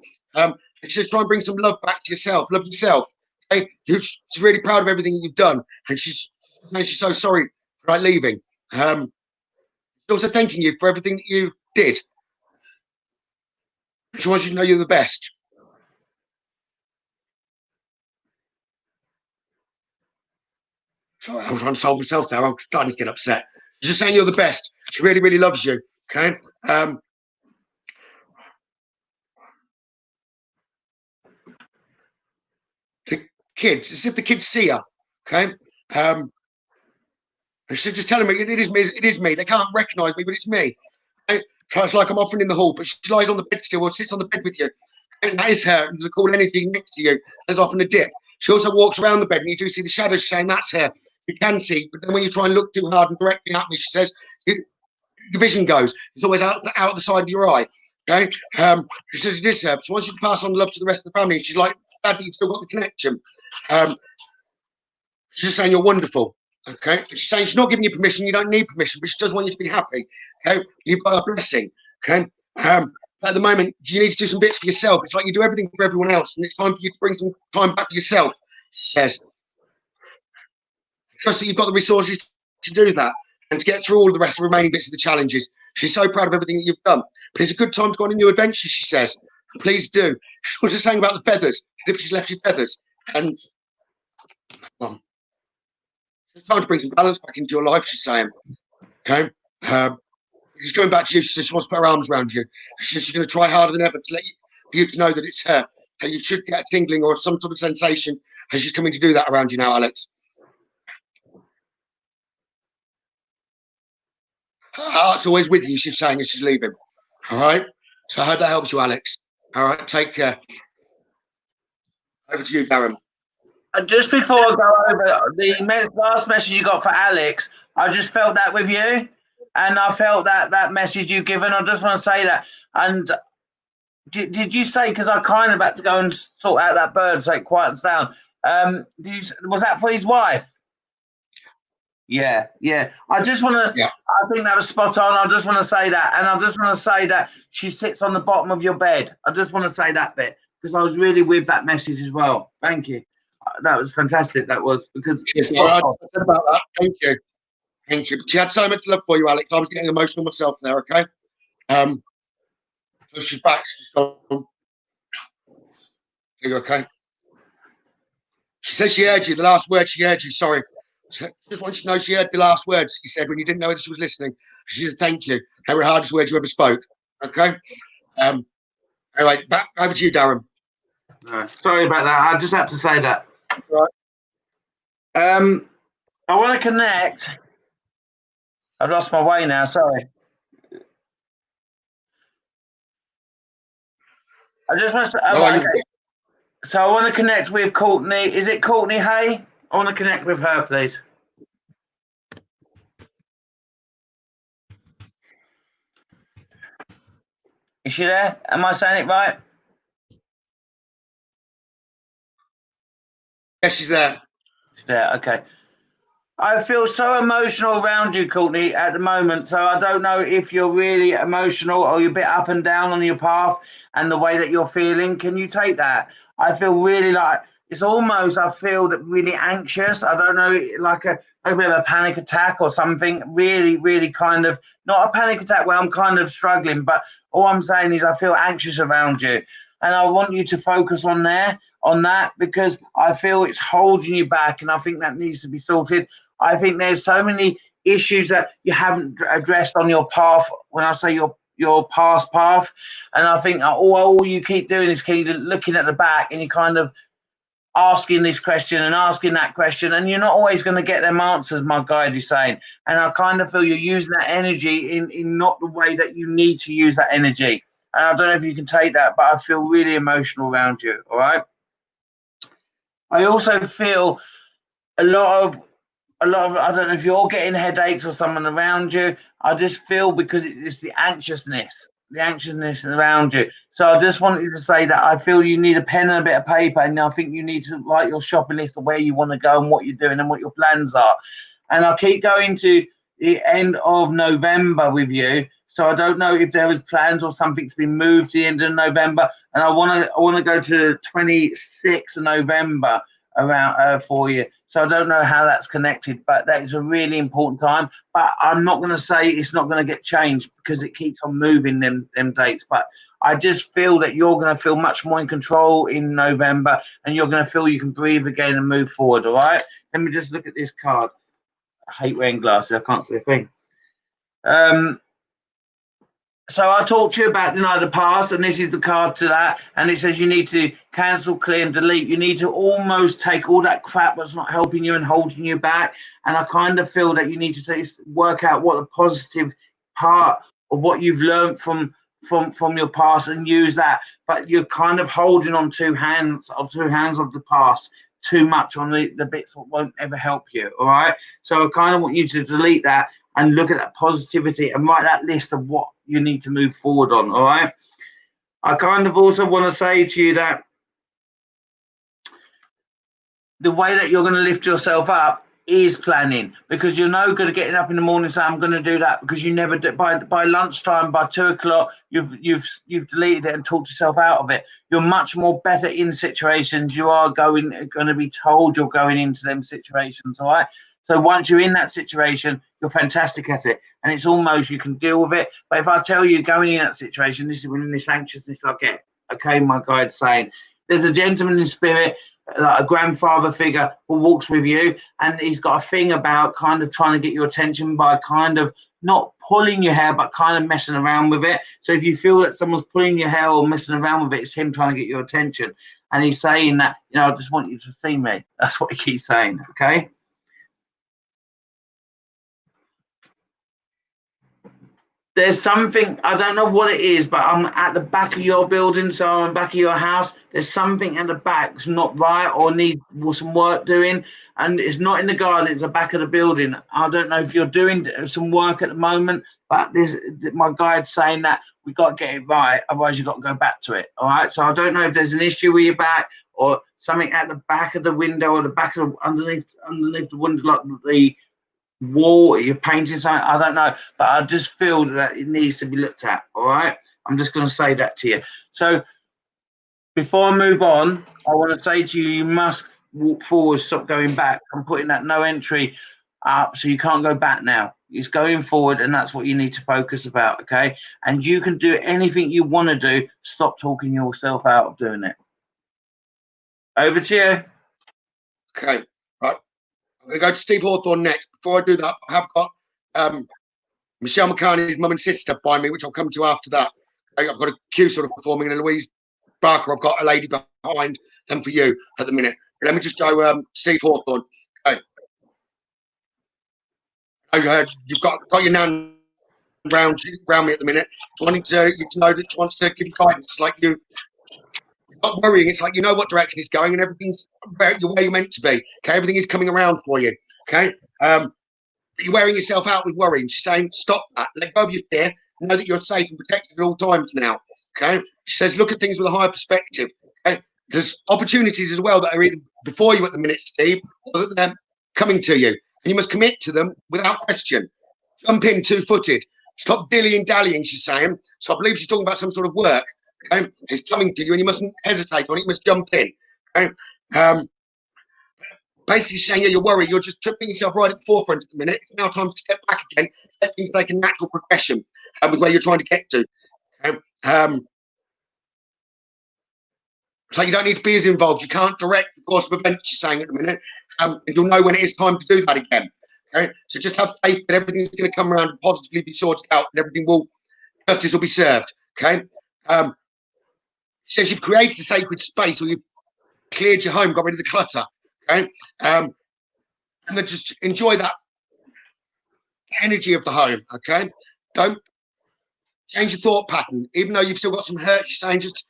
She says try and bring some love back to yourself. Love yourself. Okay? She's really proud of everything you've done. And she's saying she's so sorry for leaving. She's also thanking you for everything that you did. She wants you to know you're the best. Sorry, I'm trying to solve myself now. I'm starting to get upset. She's just saying you're the best. She really, really loves you. Okay. The kids, as if the kids see her. Okay. And she's just telling me it is me. It is me. They can't recognise me, but it's me. Okay? So it's like I'm often in the hall, but she lies on the bed still or sits on the bed with you. And that is her. There's a cool energy next to you. There's often a dip. She also walks around the bed, and you do see the shadows saying that's her. You can see, but then when you try and look too hard and directly at me, she says, your vision goes. It's always out the side of your eye. Okay. She says this. She wants you to pass on love to the rest of the family. She's like, Dad, you've still got the connection. She's just saying you're wonderful. Okay. She's saying she's not giving you permission. You don't need permission, but she does want you to be happy. Okay. You've got a blessing. Okay. At the moment, you need to do some bits for yourself. It's like you do everything for everyone else, and it's time for you to bring some time back for yourself. She says, trust that you've got the resources to do that and to get through all the rest of the remaining bits of the challenges. She's so proud of everything that you've done. But it's a good time to go on a new adventure, she says. Please do. She was just saying about the feathers, as if she's left you feathers. And it's time to bring some balance back into your life, she's saying. Okay? She's going back to you. She says she wants to put her arms around you. She says she's going to try harder than ever to let you to know that it's her. That you should get a tingling or some sort of sensation as she's coming to do that around you now, Alex. Her heart's always with you, she's saying as she's leaving. All right? So I hope that helps you, Alex. All right? Take care. Over to you, Darren. Just before I go over, the last message you got for Alex, I just felt that with you. And I felt that message you've given. I just want to say that. And did you say, because I kind of had to go and sort out that bird so it quiets down. Was that for his wife? Yeah. I just want to, yeah. I think that was spot on. I just want to say that. And I just want to say that she sits on the bottom of your bed. I just want to say that bit because I was really with that message as well. Thank you. That was fantastic. That was because yes, I said about that. Thank you. Thank you. She had so much love for you, Alex. I was getting emotional myself there, okay? So she's back. She's gone. Are you okay? She says she heard you. The last word she heard you. Sorry. Just want you to know she heard the last words he said when you didn't know that she was listening. She said, thank you. They were the hardest words you ever spoke. Okay? Anyway, back over to you, Darren. Sorry about that. I just had to say that. Right. I want to connect. I've lost my way now. Sorry. I just want to say, okay. So I want to connect with Courtney. Is it Courtney Hay? I want to connect with her, please. Is she there? Am I saying it right? Yes, she's there. She's there, okay. I feel so emotional around you, Courtney, at the moment. So I don't know if you're really emotional or you're a bit up and down on your path and the way that you're feeling. Can you take that? I feel really like it's almost, I feel that really anxious. I don't know, like a bit of a panic attack or something. Really, really kind of, not a panic attack where I'm kind of struggling, but all I'm saying is I feel anxious around you. And I want you to focus on that because I feel it's holding you back and I think that needs to be sorted. I think there's so many issues that you haven't addressed on your path. When I say your past path, and I think all you keep doing is keep looking at the back and you kind of asking this question and asking that question, and you're not always going to get them answers, my guide is saying. And I kind of feel you're using that energy in not the way that you need to use that energy. And I don't know if you can take that, but I feel really emotional around you. All right. I also feel a lot of, I don't know if you're getting headaches or someone around you. I just feel because it's the anxiousness around you. So I just wanted to say that I feel you need a pen and a bit of paper, and I think you need to write your shopping list of where you want to go and what you're doing and what your plans are. And I keep going to the end of November with you. So I don't know if there was plans or something to be moved to the end of November. And I want to go to 26th of November around for you. So I don't know how that's connected, but that is a really important time. But I'm not going to say it's not going to get changed because it keeps on moving them dates. But I just feel that you're going to feel much more in control in November, and you're going to feel you can breathe again and move forward. All right. Let me just look at this card. I hate wearing glasses. I can't see a thing. So I talked to you about deny the past, and this is the card to that. And it says you need to cancel, clear, and delete. You need to almost take all that crap that's not helping you and holding you back. And I kind of feel that you need to work out what the positive part of what you've learned from your past and use that. But you're kind of holding on two hands of the past too much on the bits that won't ever help you. All right. So I kind of want you to delete that and look at that positivity and write that list of what you need to move forward on. All right. I kind of also want to say to you that the way that you're going to lift yourself up is planning, because you're no good at getting up in the morning and saying I'm going to do that, because you never do. By lunchtime, by 2 o'clock, you've deleted it and talked yourself out of it. You're much more better in situations. You are going to be told you're going into them situations. All right. So once you're in that situation, you're fantastic at it, and it's almost you can deal with it. But if I tell you going in that situation, this is when this anxiousness I get. Okay, my guide's saying there's a gentleman in spirit, like a grandfather figure, who walks with you, and he's got a thing about kind of trying to get your attention by kind of not pulling your hair, but kind of messing around with it. So if you feel that someone's pulling your hair or messing around with it, it's him trying to get your attention. And he's saying that, I just want you to see me. That's what he keeps saying. Okay. There's something, I don't know what it is, but I'm at the back of your building, so I'm back of your house. There's something at the back that's not right or needs some work doing, and it's not in the garden, it's the back of the building. I don't know if you're doing some work at the moment, but my guide's saying that we've got to get it right, otherwise you've got to go back to it, all right? So I don't know if there's an issue with your back or something at the back of the window or the back of underneath the window, like the wall, you're painting something, I don't know, but I just feel that it needs to be looked at. All right, I'm just going to say that to you. So before I move on, I want to say to you, you must walk forward, stop going back. I'm putting that no entry up, so you can't go back now. It's going forward, and that's what you need to focus about. Okay, and you can do anything you want to do. Stop talking yourself out of doing it. Over to you. Okay, right. I'm going to go to Steve Hawthorne next. Before I do that, I have got Michelle McCartney's mum and sister by me, which I'll come to after that. I've got a queue sort of performing, and Louise Barker, I've got a lady behind them for you at the minute. But let me just go Steve Hawthorne. Okay. You've got your nan round me at the minute, wanting to know that she wants to give you guidance. It's like you're not worrying. It's like you know what direction it's going, and everything's where you're meant to be. Okay, everything is coming around for you. Okay, but you're wearing yourself out with worrying. She's saying, stop that. Let go of your fear. Know that you're safe and protected at all times now. Okay, she says, look at things with a higher perspective. Okay, there's opportunities as well that are either before you at the minute, Steve, or that they're coming to you, and you must commit to them without question. Jump in 2-footed. Stop dilly-dallying, she's saying. So I believe she's talking about some sort of work. Okay, it's coming to you, and you mustn't hesitate on it. You must jump in. Okay, basically saying, yeah, you're worried. You're just tripping yourself right at the forefront at the minute. It's now time to step back again. Let things take a natural progression with where you're trying to get to. So you don't need to be as involved. You can't direct the course of events, you're saying at the minute. And you'll know when it is time to do that again. Okay, so just have faith that everything's going to come around and positively be sorted out, and justice will be served. Okay. She says you've created a sacred space, or you've cleared your home, got rid of the clutter. Okay. And then just enjoy that energy of the home. Okay. Don't change your thought pattern, even though you've still got some hurt. She's saying just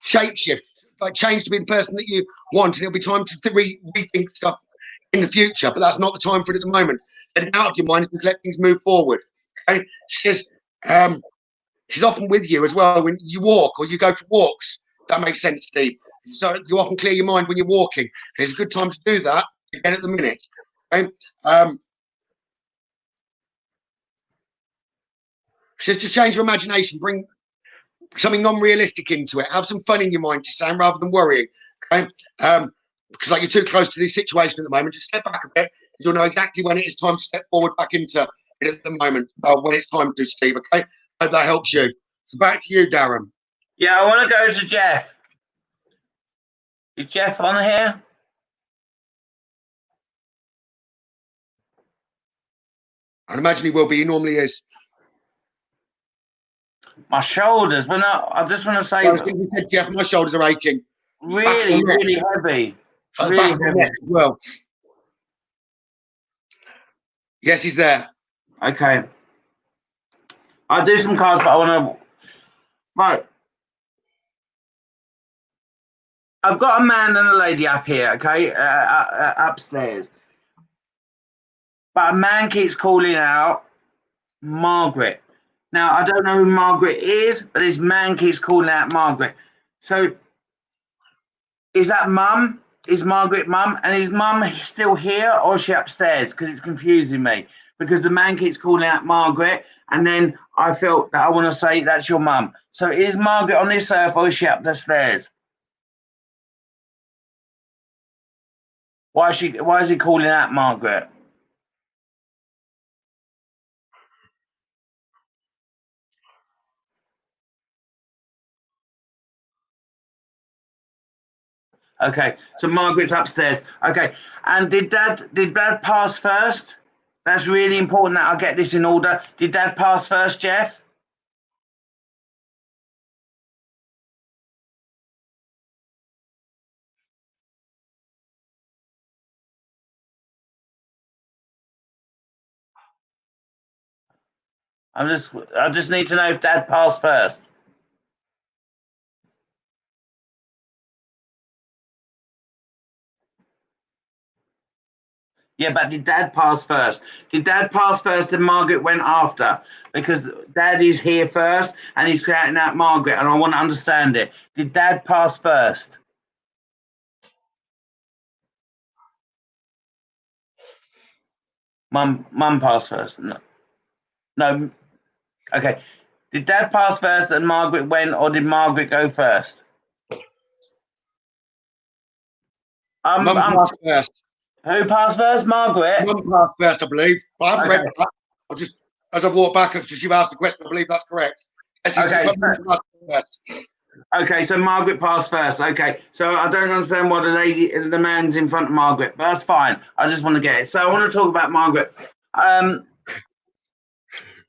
shapeshift, like change to be the person that you want, and it'll be time to rethink stuff in the future. But that's not the time for it at the moment. Get it out of your mind and let things move forward. Okay. She says she's often with you as well when you walk or you go for walks. That makes sense, Steve. So you often clear your mind when you're walking. It's a good time to do that again at the minute. Okay. She says just change your imagination, bring something non-realistic into it, have some fun in your mind, she's saying, rather than worrying. Okay. Because like you're too close to this situation at the moment, just step back a bit. You'll know exactly when it is time to step forward back into it at the moment, when it's time to, Steve. Okay. Hope that helps you. So back to you, Darren. Yeah, I want to go to Jeff. Is Jeff on here? I'd imagine he will be. He normally is. My shoulders, but no, I just want to say, I was thinking, Jeff, my shoulders are aching. Really, really heavy. Really heavy. As well. Yes, he's there. Okay. I'll do some cards, but I want to. Right. I've got a man and a lady up here, okay, upstairs. but a man keeps calling out Margaret. Now, I don't know who Margaret is, but this man keeps calling out Margaret. So, is that mum? Is Margaret mum? And is mum still here or is she upstairs? Because it's confusing me. Because the man keeps calling out Margaret, and then I felt that I want to say that's your mum. So, is Margaret on this earth or is she up the stairs? Why is he calling out Margaret? Okay, so Margaret's upstairs. Okay, and did Dad pass first? That's really important that I get this in order. Did Dad pass first, Jeff? I just need to know if Dad passed first. Yeah, but did Dad pass first? Did Dad pass first and Margaret went after? Because Dad is here first and he's shouting out Margaret, and I want to understand it. Did Dad pass first? Mum passed first. No. Okay. Did Dad pass first and Margaret went, or did Margaret go first? Mum passed first. Who passed first? Margaret? Mum passed first, I believe. But I haven't read that. I just, as I've walked back, because you've asked the question, I believe that's correct. Okay, so Margaret passed first. Okay, so I don't understand why the man's in front of Margaret, but that's fine. I just want to get it. So I want to talk about Margaret.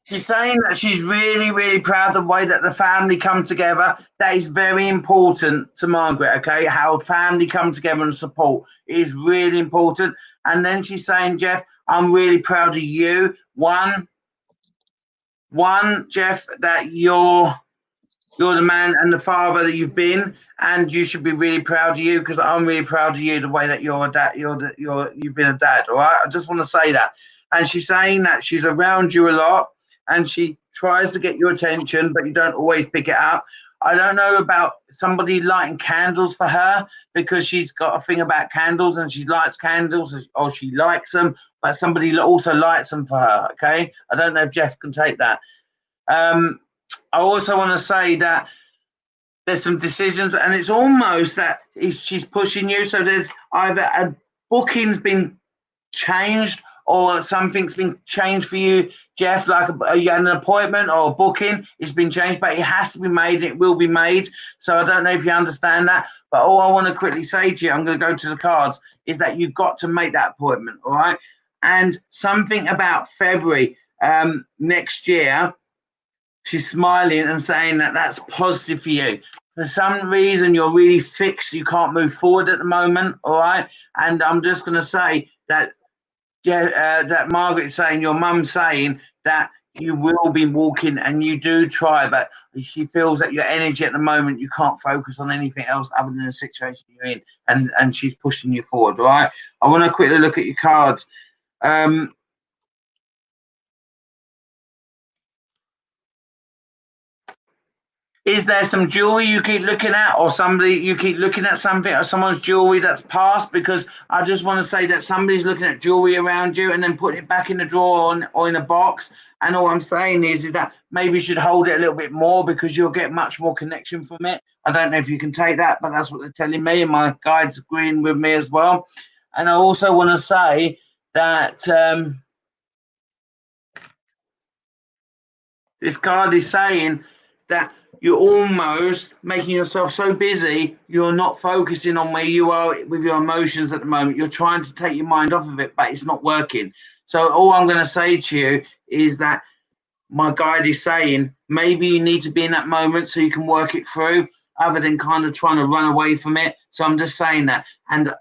She's saying that she's really, really proud of the way that the family come together. That is very important to Margaret, okay? How family come together and support is really important. And then she's saying, Jeff, I'm really proud of you. One, Jeff, that you're the man and the father that you've been, and you should be really proud of you, because I'm really proud of you the way that you're a dad. You've been a dad, all right? I just want to say that. And she's saying that she's around you a lot, and she tries to get your attention, but you don't always pick it up. I don't know about somebody lighting candles for her, because she's got a thing about candles and she lights candles, or she likes them, but somebody also lights them for her, okay? I don't know if Jeff can take that. I also want to say that there's some decisions, and it's almost that she's pushing you. So there's either a booking's been changed or something's been changed for you, Jeff, like you had an appointment or a booking. It's been changed, but it has to be made. It will be made. So I don't know if you understand that, but all I want to quickly say to you, I'm going to go to the cards, is that you've got to make that appointment, all right? And something about February next year, she's smiling and saying that that's positive for you. For some reason, you're really fixed. You can't move forward at the moment, all right? And I'm just going to say that, that Margaret's saying, your mum's saying that you will be walking, and you do try, but she feels that your energy at the moment, you can't focus on anything else other than the situation you're in, and she's pushing you forward, all right? I want to quickly look at your cards. Is there some jewelry you keep looking at, or somebody you keep looking at something, or someone's jewelry that's passed? Because I just want to say that somebody's looking at jewelry around you and then putting it back in the drawer or in a box. And all I'm saying is that maybe you should hold it a little bit more, because you'll get much more connection from it. I don't know if you can take that, but that's what they're telling me, and my guide's agreeing with me as well. And I also want to say that this card is saying that you're almost making yourself so busy, you're not focusing on where you are with your emotions at the moment. You're trying to take your mind off of it, but it's not working. So all I'm going to say to you is that my guide is saying maybe you need to be in that moment so you can work it through, other than kind of trying to run away from it. So I'm just saying that. And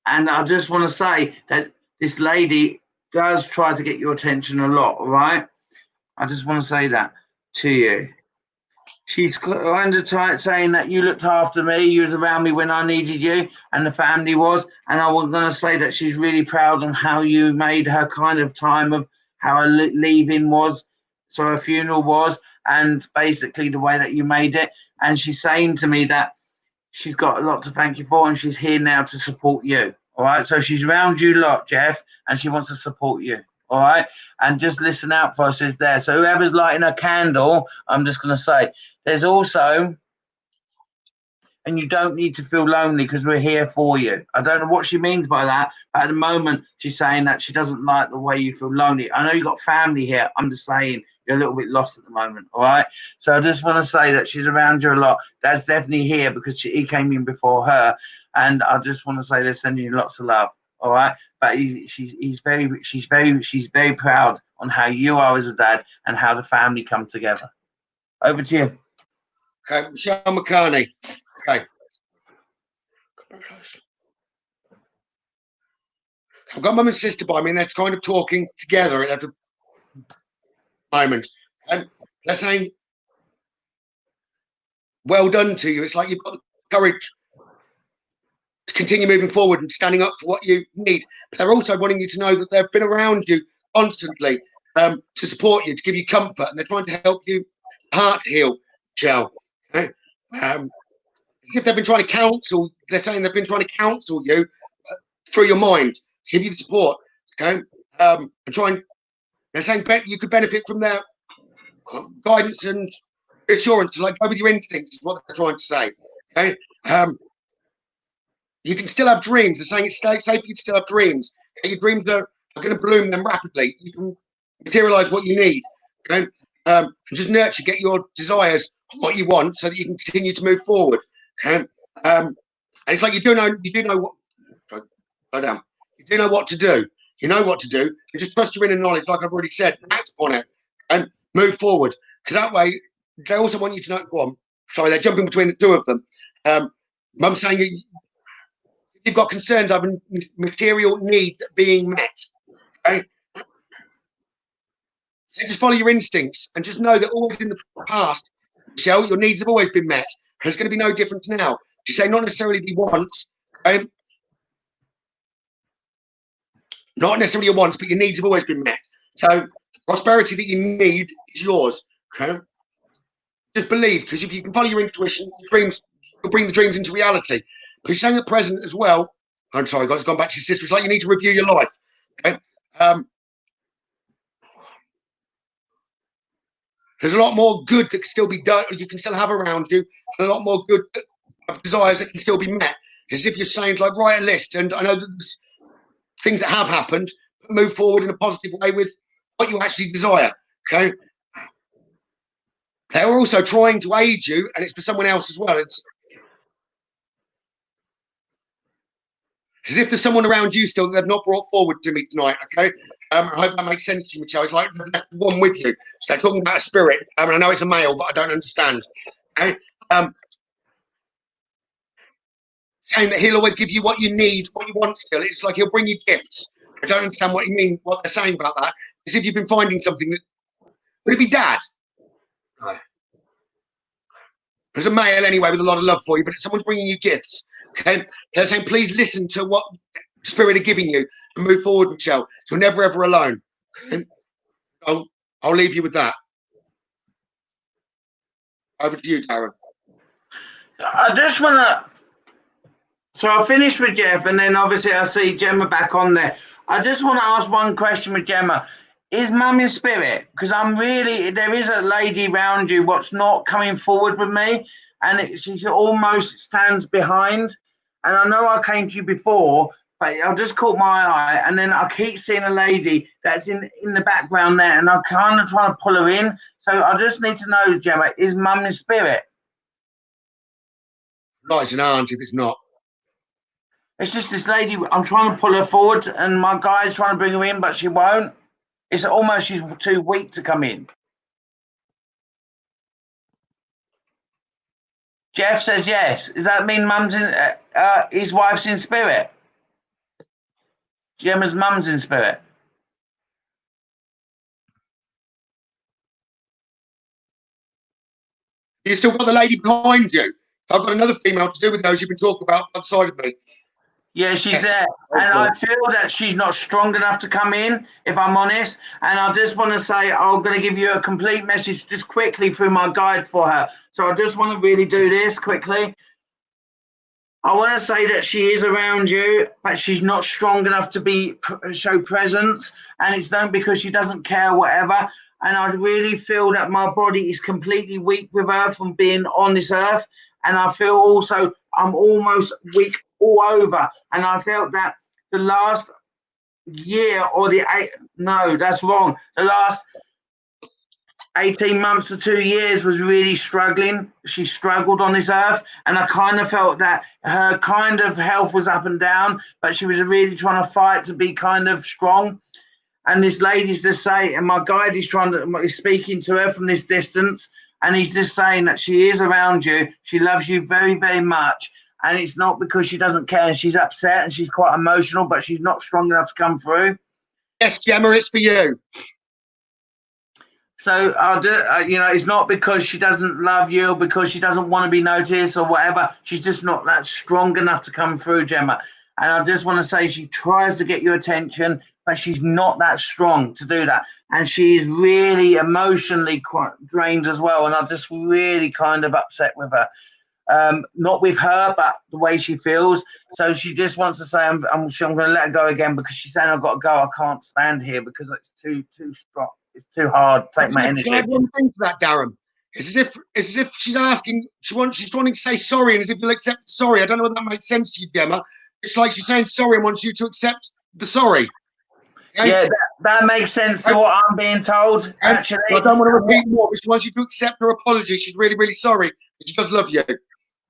I just want to say that this lady does try to get your attention a lot, all right? I just want to say that to you. She's kind of tight saying that you looked after me, you was around me when I needed you, and the family was. And I was going to say that she's really proud on how you made her kind of time of how her leaving was, so her funeral was, and basically the way that you made it. And she's saying to me that she's got a lot to thank you for, and she's here now to support you. All right. So she's around you a lot, Jeff, and she wants to support you. All right. And just listen out for us is there. So whoever's lighting a candle, I'm just going to say there's also, and you don't need to feel lonely because we're here for you. I don't know what she means by that, but at the moment she's saying that she doesn't like the way you feel lonely. I know you got family here. I'm just saying you're a little bit lost at the moment. All right. So I just want to say that she's around you a lot. Dad's definitely here because he came in before her, and I just want to say they're sending you lots of love. All right. But she's very proud on how you are as a dad and how the family come together. Over to you. Okay, Michelle McCartney. Okay. I've got mum and sister by me, and they're kind of talking together at the moment. And they're saying, well done to you. It's like you've got the courage to continue moving forward and standing up for what you need. But they're also wanting you to know that they've been around you constantly to support you, to give you comfort, and they're trying to help you heart heal, Michelle. Okay? If they've been trying to counsel, they're saying they've been trying to counsel you through your mind, to give you the support, okay? And they're saying you could benefit from their guidance and assurance, like go with your instincts, is what they're trying to say, okay? You can still have dreams. They're saying it's safe for you to still have dreams. Okay? Your dreams are going to bloom them rapidly. You can materialize what you need, okay? And just nurture, get your desires on what you want so that you can continue to move forward. Okay? And it's like you do know what. Slow down. You do know what to do. You know what to do. And just trust your inner knowledge, like I've already said, and act upon it and move forward. Because that way, they also want you to know. Go on. Sorry, they're jumping between the two of them. Mum's saying you've got concerns over material needs being met. Okay? So just follow your instincts and just know that always in the past, Michelle, your needs have always been met. There's going to be no difference now. You say not necessarily the wants, okay? Not necessarily your wants, but your needs have always been met. So the prosperity that you need is yours. Okay? Just believe, because if you can follow your intuition, your dreams, you'll bring the dreams into reality. But you're saying at present as well. I'm sorry, guys, gone back to your sister. It's like you need to review your life. Okay? There's a lot more good that can still be done, you can still have around you, and a lot more good desires that can still be met. As if you're saying, like, write a list, and I know that there's things that have happened, but move forward in a positive way with what you actually desire. Okay. They're also trying to aid you, and it's for someone else as well. It's as if there's someone around you still that they've not brought forward to me tonight. Okay. I hope that makes sense to you, Michelle. It's like they've left one with you. So they're talking about a spirit. I know it's a male, but I don't understand. Okay. Saying that he'll always give you what you need, what you want still. It's like he'll bring you gifts. I don't understand what you mean, what they're saying about that. As if you've been finding something that would it be dad? Right. There's a male anyway with a lot of love for you, but someone's bringing you gifts. Okay, they're saying please listen to what spirit are giving you and move forward, Michelle. You're never ever alone. Okay? I'll leave you with that. Over to you, Darren. I just want to. So I finished with Jeff, and then obviously I see Gemma back on there. I just want to ask one question with Gemma. Is mum in spirit? Because there is a lady around you what's not coming forward with me, and she almost stands behind. And I know I came to you before, but I just caught my eye, and then I keep seeing a lady that's in the background there, and I'm kind of trying to pull her in. So I just need to know, Gemma, is mum in spirit? Not as an aunt if it's not. It's just this lady, I'm trying to pull her forward, and my guy's trying to bring her in, but she won't. It's almost she's too weak to come in. Jeff says yes. Does that mean mum's in, his wife's in spirit? Gemma's mum's in spirit. You still got the lady behind you. I've got another female to do with those you've been talking about outside of me. Yeah, she's Yes. there. Okay. And I feel that she's not strong enough to come in, if I'm honest. And I just want to say, I'm going to give you a complete message just quickly through my guide for her. So I just want to really do this quickly. I want to say that she is around you, but she's not strong enough to show presence. And it's not because she doesn't care, whatever. And I really feel that my body is completely weak with her from being on this earth. And I feel also I'm almost weak all over. And I felt that the last year or that's wrong. The last 18 months to 2 years was really struggling. She struggled on this earth. And I kind of felt that her kind of health was up and down, but she was really trying to fight to be kind of strong. And this lady's just saying, and my guide is speaking to her from this distance, and he's just saying that she is around you. She loves you very, very much. And it's not because she doesn't care and she's upset and she's quite emotional, but she's not strong enough to come through. Yes, Gemma, it's for you. So it's not because she doesn't love you or because she doesn't want to be noticed or whatever. She's just not that strong enough to come through, Gemma. And I just want to say she tries to get your attention, but she's not that strong to do that. And she's really emotionally quite drained as well. And I'm just really kind of upset with her. Not with her, but the way she feels. So she just wants to say, I'm going to let her go again because she's saying, I've got to go. I can't stand here because it's too strong. It's too hard. Take my energy. Can I have one thing for that, Darren? It's as if she's asking. She's wanting to say sorry, and as if you'll accept sorry. I don't know whether that makes sense to you, Gemma. It's like she's saying sorry and wants you to accept the sorry. Okay? Yeah, that makes sense to what I'm being told. Actually, I don't want to repeat more, but she wants you to accept her apology. She's really, really sorry. She does love you.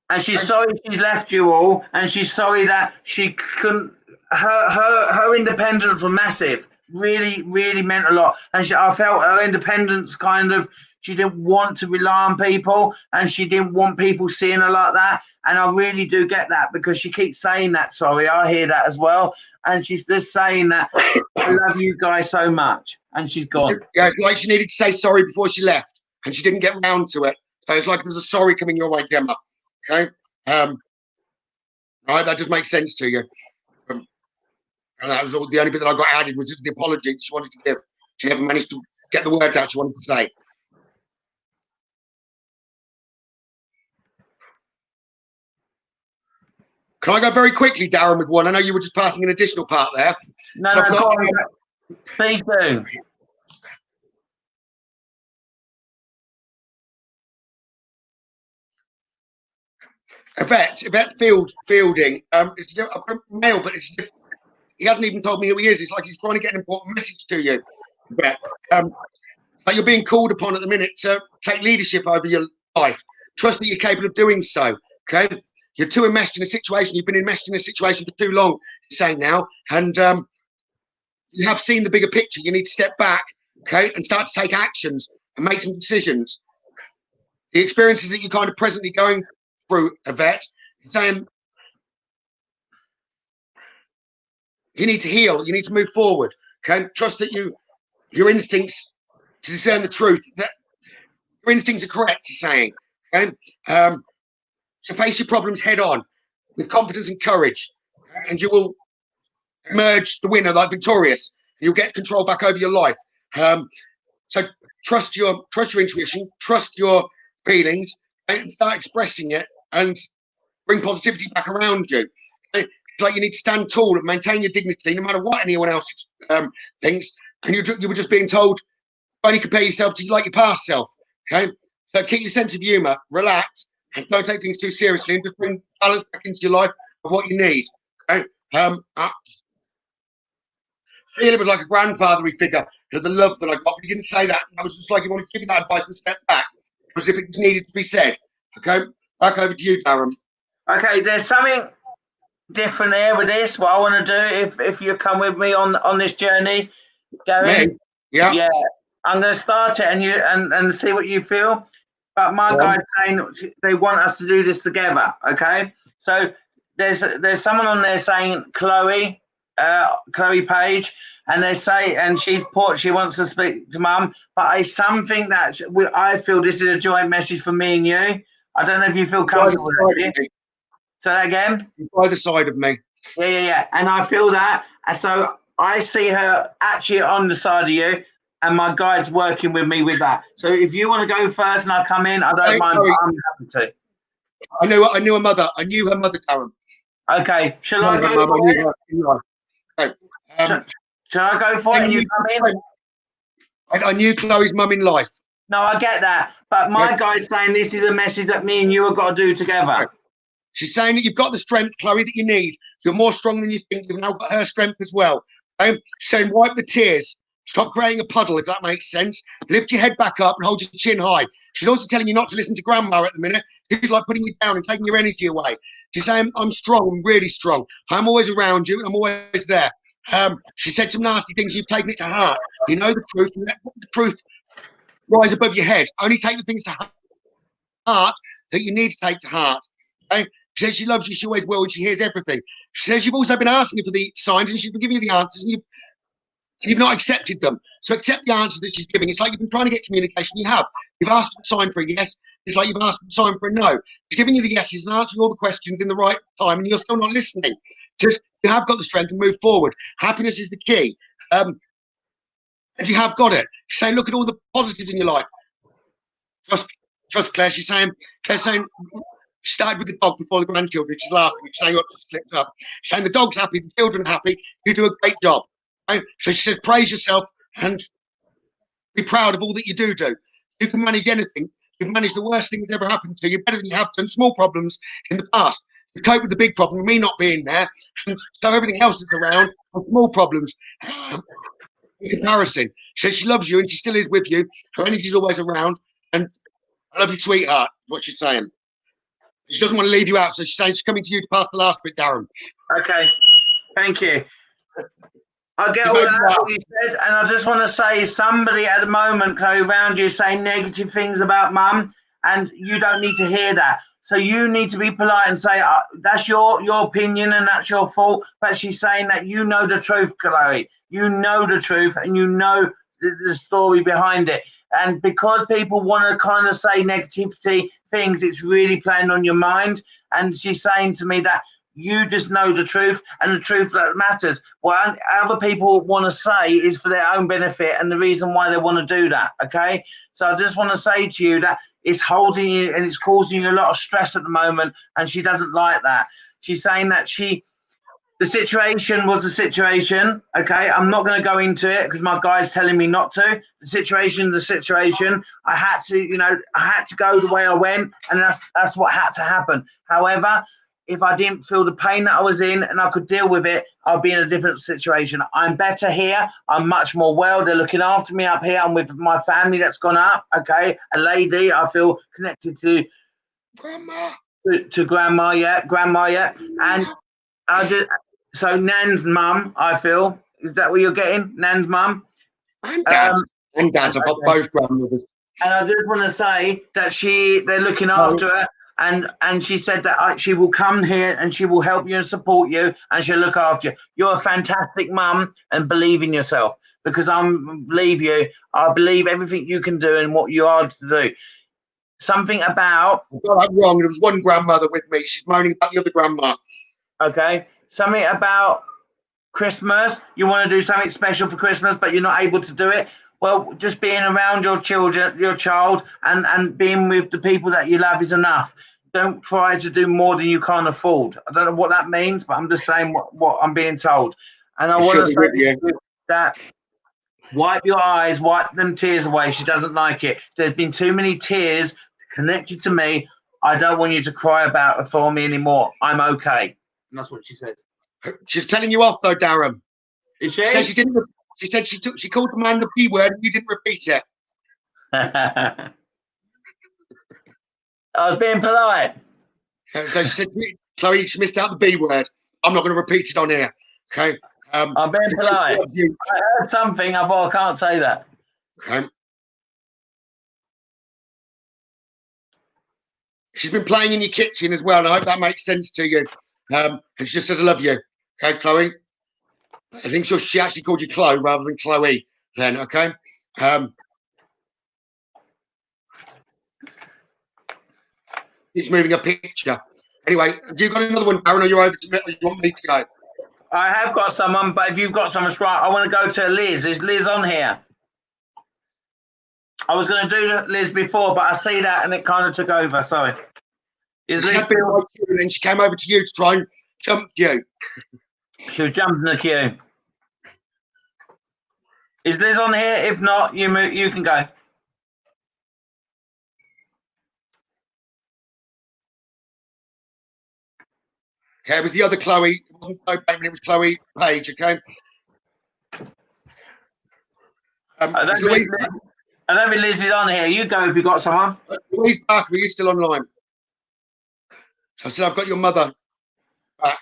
And she's sorry she's left you all, and she's sorry that she couldn't. Her independence was massive. Really, really meant a lot. And I felt her independence kind of. She didn't want to rely on people, and she didn't want people seeing her like that. And I really do get that because she keeps saying that. Sorry, I hear that as well. And she's just saying that I love you guys so much, and she's gone. Yeah, it's like she needed to say sorry before she left, and she didn't get round to it. So it's like there's a sorry coming your way, Gemma. Okay. All right, that just makes sense to you. And that was the only bit that I got added was the apology she wanted to give. She never managed to get the words out she wanted to say. Can I go very quickly, Darren, with one? I know you were just passing an additional part there. No, so go on. Please do. Yvette Fielding. It's a male, but he hasn't even told me who he is. It's like he's trying to get an important message to you. Yvette. Like you're being called upon at the minute to take leadership over your life. Trust that you're capable of doing so. Okay. You're too enmeshed in a situation. You've been enmeshed in a situation for too long, you're saying now. And you have seen the bigger picture. You need to step back, okay, and start to take actions and make some decisions. The experiences that you're kind of presently going through, Yvette, saying you need to heal. You need to move forward. Okay. Trust that your instincts to discern the truth, that your instincts are correct, he's saying. Okay. So face your problems head on with confidence and courage, and you will emerge the winner, like victorious. You'll get control back over your life. So trust your intuition, trust your feelings, and start expressing it and bring positivity back around you. It's like you need to stand tall and maintain your dignity, no matter what anyone else thinks. And you were just being told, only compare yourself to like your past self. Okay, so keep your sense of humour, relax, and don't take things too seriously, and just bring balance back into your life of what you need. Okay, I feel it was like a grandfatherly figure because the love that I got. But he didn't say that. I was just like he wanted to give you that advice and step back, as if it needed to be said. Okay, back over to you, Darren. Okay, there's something different here with this. What I want to do, if you come with me on this journey, Gary. Yeah. I'm going to start it and see what you feel. But my guide's saying they want us to do this together. Okay, so there's someone on there saying Chloe, Chloe Page, and they say, and she's put she wants to speak to Mum, but it's something that I feel this is a joint message for me and you. I don't know if you feel comfortable with it. Say that again. By the side of me. Yeah. And I feel that, and so I see her actually on the side of you, and my guide's working with me with that. So if you want to go first and I come in, I don't mind. But I'm happy to. I knew her mother. I knew her mother, Darren. Okay, shall I go for it? Okay. Shall I go for it and you come in? I knew Chloe's mum in life. No, I get that. But my guy's saying this is a message that me and you have got to do together. Okay. She's saying that you've got the strength, Chloe, that you need. You're more strong than you think. You've now got her strength as well. She's saying wipe the tears. Stop creating a puddle, if that makes sense. Lift your head back up and hold your chin high. She's also telling you not to listen to Grandma at the minute. She's like putting you down and taking your energy away. She's saying, I'm strong. I'm really strong. I'm always around you. I'm always there. She said some nasty things. You've taken it to heart. You know the truth. And let the truth rise above your head. Only take the things to heart that you need to take to heart. Okay? She says she loves you. She always will. And she hears everything. She says you've also been asking her for the signs and she's been giving you the answers. And you've not accepted them. So accept the answers that she's giving. It's like you've been trying to get communication. You have. You've asked for a sign for a yes. It's like you've asked for a sign for a no. She's giving you the yeses and answering all the questions in the right time, and you're still not listening. Just you have got the strength to move forward. Happiness is the key. And you have got it. She's saying, look at all the positives in your life. Trust Claire. Claire's saying, she started with the dog before the grandchildren. She's laughing. She's saying, she slipped up. She's saying, the dog's happy, the children are happy. You do a great job. Right? So she says, praise yourself and be proud of all that you do. You can manage anything. You've managed the worst thing that's ever happened to you better than you have done small problems in the past. You've coped with the big problem, me not being there, and so everything else that's around are small problems in comparison. She says she loves you and she still is with you. Her energy's always around, and I love you, sweetheart, what she's saying. She doesn't want to leave you out, so she's saying she's coming to you to pass the last bit, Darren. Okay, thank you. I get all that, what you said, and I just want to say somebody at the moment, Chloe, around you saying negative things about Mum, and you don't need to hear that. So you need to be polite and say, that's your opinion and that's your fault. But she's saying that you know the truth, Chloe. You know the truth and you know the story behind it. And because people want to kind of say negativity things, it's really playing on your mind. And she's saying to me that you just know the truth and the truth that matters. What other people want to say is for their own benefit and the reason why they want to do that. Okay. So I just want to say to you that it's holding you and it's causing you a lot of stress at the moment. And she doesn't like that. She's saying that the situation was the situation. Okay. I'm not going to go into it because my guy's telling me not to. The situation's the situation. I had to go the way I went, and that's what had to happen. However, if I didn't feel the pain that I was in and I could deal with it, I'll be in a different situation. I'm better here. I'm much more well. They're looking after me up here. I'm with my family that's gone up. Okay. A lady, I feel connected to Grandma. To Grandma, yeah. Grandma, yeah. And so Nan's mum, I feel. Is that what you're getting? Nan's mum? And Dad's. I've got both grandmothers. And I just want to say that they're looking after her. And she said that she will come here and she will help you and support you and she'll look after you. You're a fantastic mum and believe in yourself because I believe you. I believe everything you can do and what you are to do. Something about... I got that wrong. There was one grandmother with me. She's moaning about the other grandma. Okay. Something about Christmas. You want to do something special for Christmas, but you're not able to do it. Well, just being around your child and being with the people that you love is enough. Don't try to do more than you can't afford. I don't know what that means, but I'm just saying what I'm being told. And I want to say that wipe your eyes, wipe them tears away. She doesn't like it. There's been too many tears connected to me. I don't want you to cry about it for me anymore. I'm okay. And that's what she says. She's telling you off, though, Darren. Is she? She said she didn't. She said she called the man the B word and you didn't repeat it. I was being polite. So she said, Chloe, she missed out the B word. I'm not going to repeat it on here. Okay. I'm being polite. I heard something. I thought I can't say that. Okay. She's been playing in your kitchen as well, and I hope that makes sense to you. And she just says, I love you. Okay, Chloe? I think so. She actually called you Chloe rather than Chloe. Then, okay. He's moving a picture. Anyway, have you got another one, Darren, or you over to me? Or you want me to go? I have got someone, but if you've got someone, right, I want to go to Liz. Is Liz on here? I was going to do Liz before, but I see that and it kind of took over. Sorry. Is She Liz had been still? like you, and then she came over to you to try and jump you. She was jumping the queue. Is Liz on here? If not, you can go. Okay, it was the other Chloe. It wasn't Chloe Payman, it was Chloe Page, okay? I don't think Liz is on here. You go if you've got someone. Louise Barker, are you still online? So I've got your mother back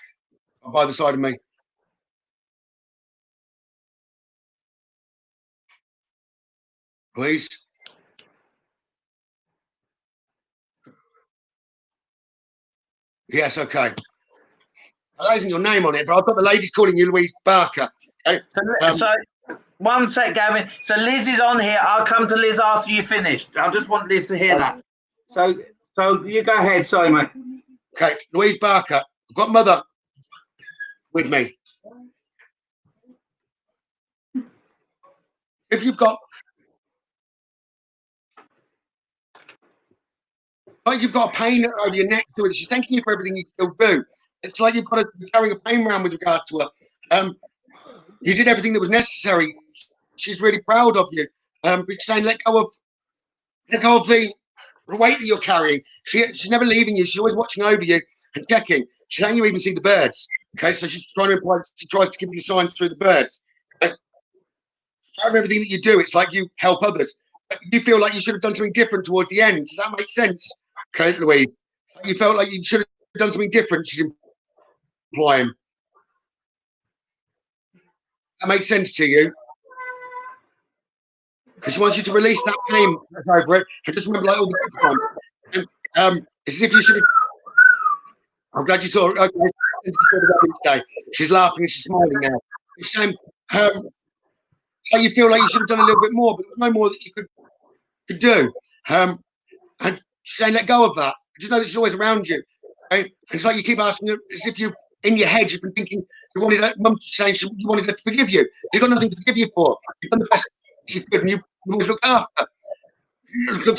by the side of me. Please. Yes, okay. That isn't your name on it, but I've got the ladies calling you Louise Barker. Okay? So, one sec, Gavin. So Liz is on here. I'll come to Liz after you finish. I just want Liz to hear that. So you go ahead. Sorry, mate. Okay, Louise Barker. I've got mother with me. If you've got like you've got a pain over your neck to it, she's thanking you for everything you still do. It's like you've got to be carrying a pain around with regard to her. You did everything that was necessary. She's really proud of you. But she's saying let go of the weight that you're carrying. She's never leaving you. She's always watching over you and checking. She's saying you even see the birds. Okay, so she's trying to imply she tries to give you signs through the birds. Okay? Out of everything that you do, it's like you help others. You feel like you should have done something different towards the end. Does that make sense? Okay, Louise. You felt like you should have done something different. She's implying. That makes sense to you? Because she wants you to release that pain over it and just remember like all the good times. It's as if you should have. I'm glad you saw it. Okay. She's laughing and she's smiling now. She's saying, so you feel like you should have done a little bit more, but there's no more that you could do. And she's saying, let go of that. Just know that she's always around you. Okay? And it's like you keep asking her, as if you, in your head, you've been thinking, you wanted her, mum saying you wanted her to forgive you. You've got nothing to forgive you for. You've done the best you could, and you always looked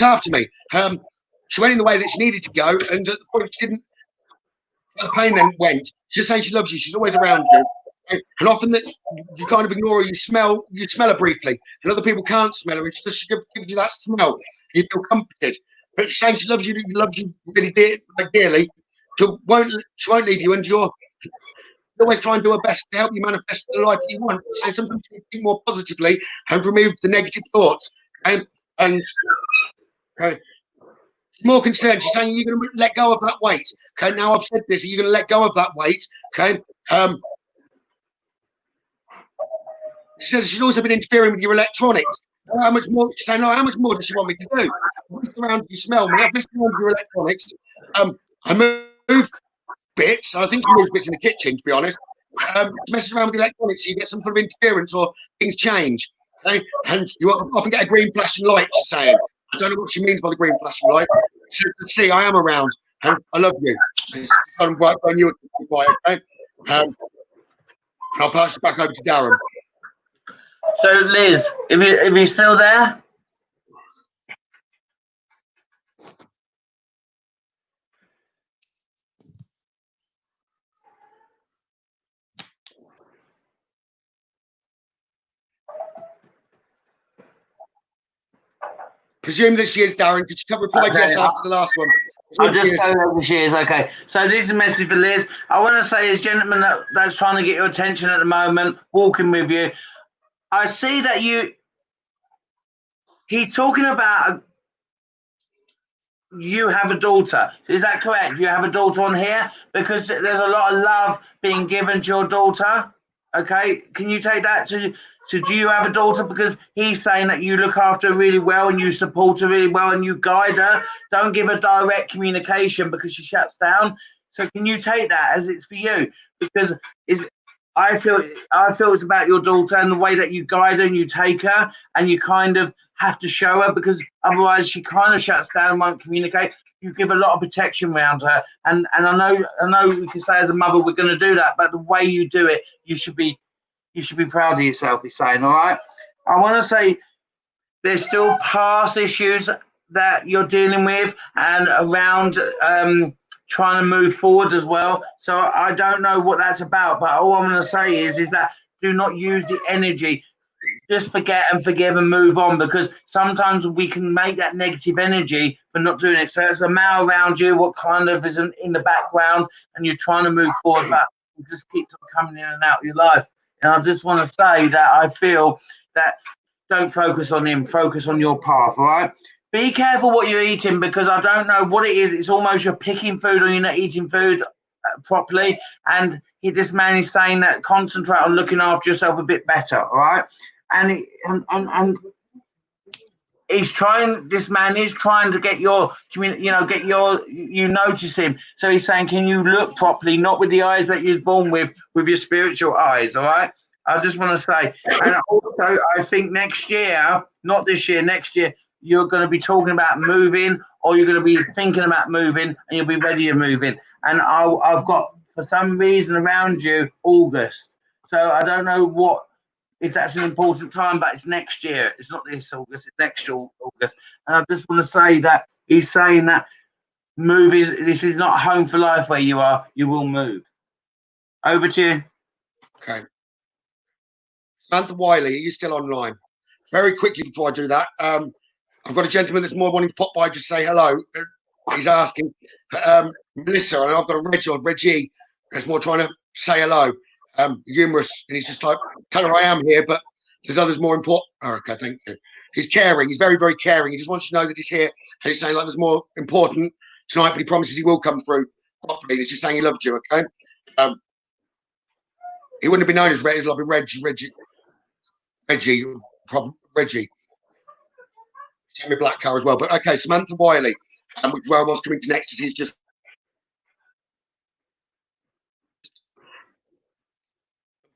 after me. She went in the way that she needed to go, and at the point she didn't, the pain then went. She's saying she loves you. She's always around you. And often that you kind of ignore her, you smell her briefly, and other people can't smell her, and she just gives you that smell, and you feel comforted. But she's saying she loves you really dearly. She won't leave you, and you're always trying to do her best to help you manifest the life that you want. So sometimes you think more positively and remove the negative thoughts. And she's more concerned. She's saying you're going to let go of that weight. Okay, now I've said this. Are you going to let go of that weight? Okay. She says she's also been interfering with your electronics. How much more? She's saying, no, how much more does she want me to do? I've messed around, you smell me. I've messed around with your electronics. I moved bits. I think she moves bits in the kitchen, to be honest. Messes around with the electronics, so you get some sort of interference or things change. Okay? And you often get a green flashing light, she's saying. I don't know what she means by the green flashing light. She says, see, I am around. And I love you. It's fun work on you, okay? I'll pass it back over to Darren. So, Liz, if you're still there? Presume that she is, Darren. Could you reply yes after the last one? I'll just go over she is. Okay. So this is a message for Liz. I want to say, as gentleman that's trying to get your attention at the moment, walking with you, I see that he's talking about you have a daughter. Is that correct? You have a daughter on here? Because there's a lot of love being given to your daughter. Okay. Can you take that to do you have a daughter? Because he's saying that you look after her really well and you support her really well and you guide her. Don't give her direct communication because she shuts down. So can you take that as it's for you? Because I feel it's about your daughter and the way that you guide her and you take her, and you kind of have to show her, because otherwise she kind of shuts down and won't communicate. You give a lot of protection around her, and I know we can say as a mother we're going to do that, but the way you do it, you should be proud of yourself. He's saying, all right. I want to say there's still past issues that you're dealing with and around trying to move forward as well. So I don't know what that's about, but all I'm going to say is that do not use the energy. Just forget and forgive and move on, because sometimes we can make that negative energy for not doing it. So it's a male around you, what kind of is in the background, and you're trying to move forward, but it just keeps on coming in and out of your life. And I just want to say that I feel that don't focus on him, focus on your path, all right? Be careful what you're eating, because I don't know what it is. It's almost you're picking food or you're not eating food properly. And this man is saying that concentrate on looking after yourself a bit better, all right? And he's trying. This man is trying to get your you notice him. So he's saying, can you look properly, not with the eyes that you're born with your spiritual eyes, all right? I just want to say, and also I think next year, not this year, next year, you're going to be talking about moving, or you're going to be thinking about moving, and you'll be ready to move in. And I've got, for some reason around you, August. So I don't know if that's an important time, but it's next year. It's not this August, it's next August. And I just want to say that he's saying that this is not a home for life where you are. You will move. Over to you. Okay. Samantha Wiley, are you still online? Very quickly before I do that, I've got a gentleman this morning wanting to pop by to say hello. He's asking Melissa, and I've got a Reggie that's more trying to say hello. Humorous, and he's just like, tell her I am here, but there's others more important. Oh, okay, thank you. He's caring. He's very, very caring. He just wants you to know that he's here, and he's saying like there's more important tonight, but he promises he will come through properly. He's just saying he loved you. Okay. He wouldn't have been known as Reggie. Like Reggie. Sammy Black car as well. But okay, Samantha Wiley, which where I was coming to next, is he's just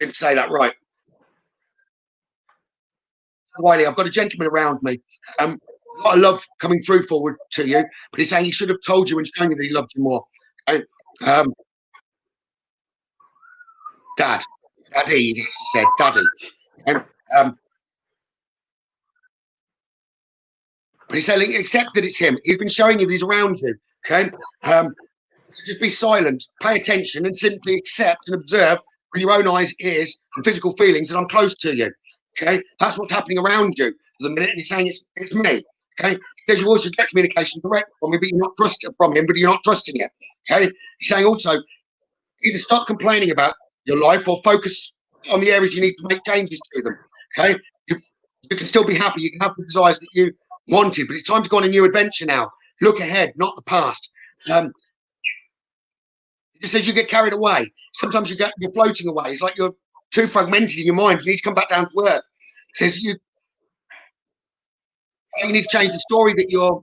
didn't say that right. Wiley, I've got a gentleman around me. A lot of love coming through forward to you, but he's saying he should have told you and shown you that he loved you more. Okay? Daddy, he said, Daddy. But he's saying, accept that it's him. He's been showing you that he's around you. Okay. So just be silent, pay attention, and simply accept and observe with your own eyes, ears, and physical feelings that I'm close to you. Okay. That's what's happening around you at the minute. And he's saying it's me. Okay. Because you also get communication direct from me, but you're not trusting from him, but you're not trusting it. Okay. He's saying also either stop complaining about your life or focus on the areas you need to make changes to them. Okay. You can still be happy. You can have the desires that you wanted, but it's time to go on a new adventure now. Look ahead, not the past. It just says you get carried away. Sometimes you're floating away. It's like you're too fragmented in your mind. You need to come back down to earth. It says you need to change the story that you're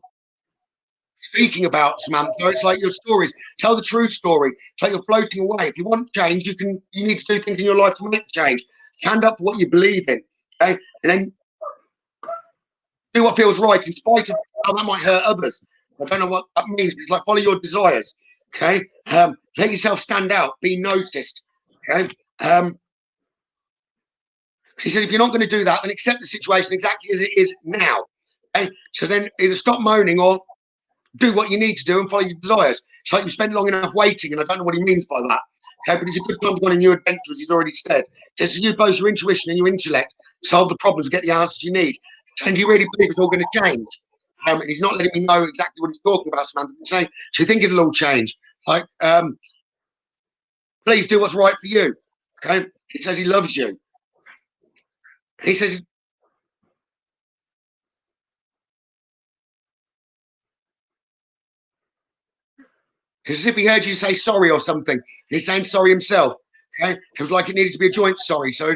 speaking about, Samantha. It's like your stories. Tell the true story. It's like you're floating away. If you want change, you need to do things in your life to make change. Stand up for what you believe in. Okay? And then do what feels right in spite of how that might hurt others. I don't know what that means, but it's like follow your desires. Okay. Let yourself stand out, be noticed. Okay. He said, if you're not going to do that, then accept the situation exactly as it is now. Okay. So then either stop moaning or do what you need to do and follow your desires. It's like you spent long enough waiting, and I don't know what he means by that. Okay, but it's a good time to go on a new adventure, as he's already said. So you both your intuition and your intellect solve the problems and get the answers you need. And he really believes it's all going to change. And he's not letting me know exactly what he's talking about, Samantha. He's saying, so you think it'll all change? Like, please do what's right for you. Okay. He says he loves you. He says it's as if he heard you say sorry or something. He's saying sorry himself. Okay. It was like it needed to be a joint sorry. So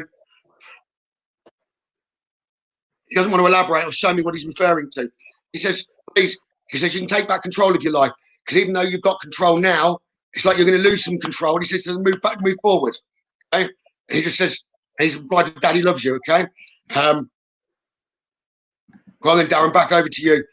he doesn't want to elaborate or show me what he's referring to. He says, please, he says, you can take back control of your life. Because even though you've got control now, it's like you're going to lose some control. He says, so move back, move forward. Okay? He just says, he's replied to Daddy loves you, okay? Well then, Darren, back over to you.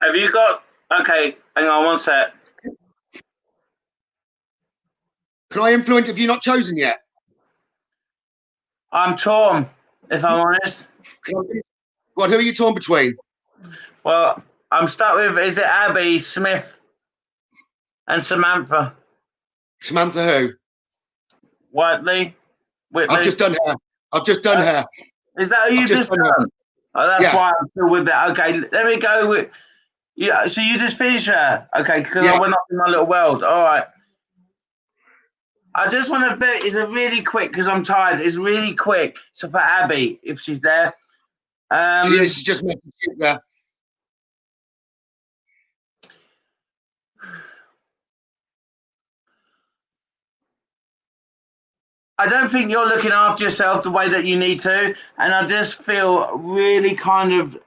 Have you got... Okay, hang on one sec. Can I influence? Have you not chosen yet? I'm torn, if I'm honest. What? Who are you torn between? Well, I'm stuck with, is it Abby, Smith, and Samantha? Samantha who? Whitley? I've just done her. I've just done her. Is that who you just done? Oh, that's why I'm still with it. Okay, let me go with... Yeah, so you just finished her? Okay, because I went up in my little world. All right. I just want to... It's a really quick, because I'm tired. It's really quick. So for Abby, if she's there. She's just messaged you there. I don't think you're looking after yourself the way that you need to, and I just feel really kind of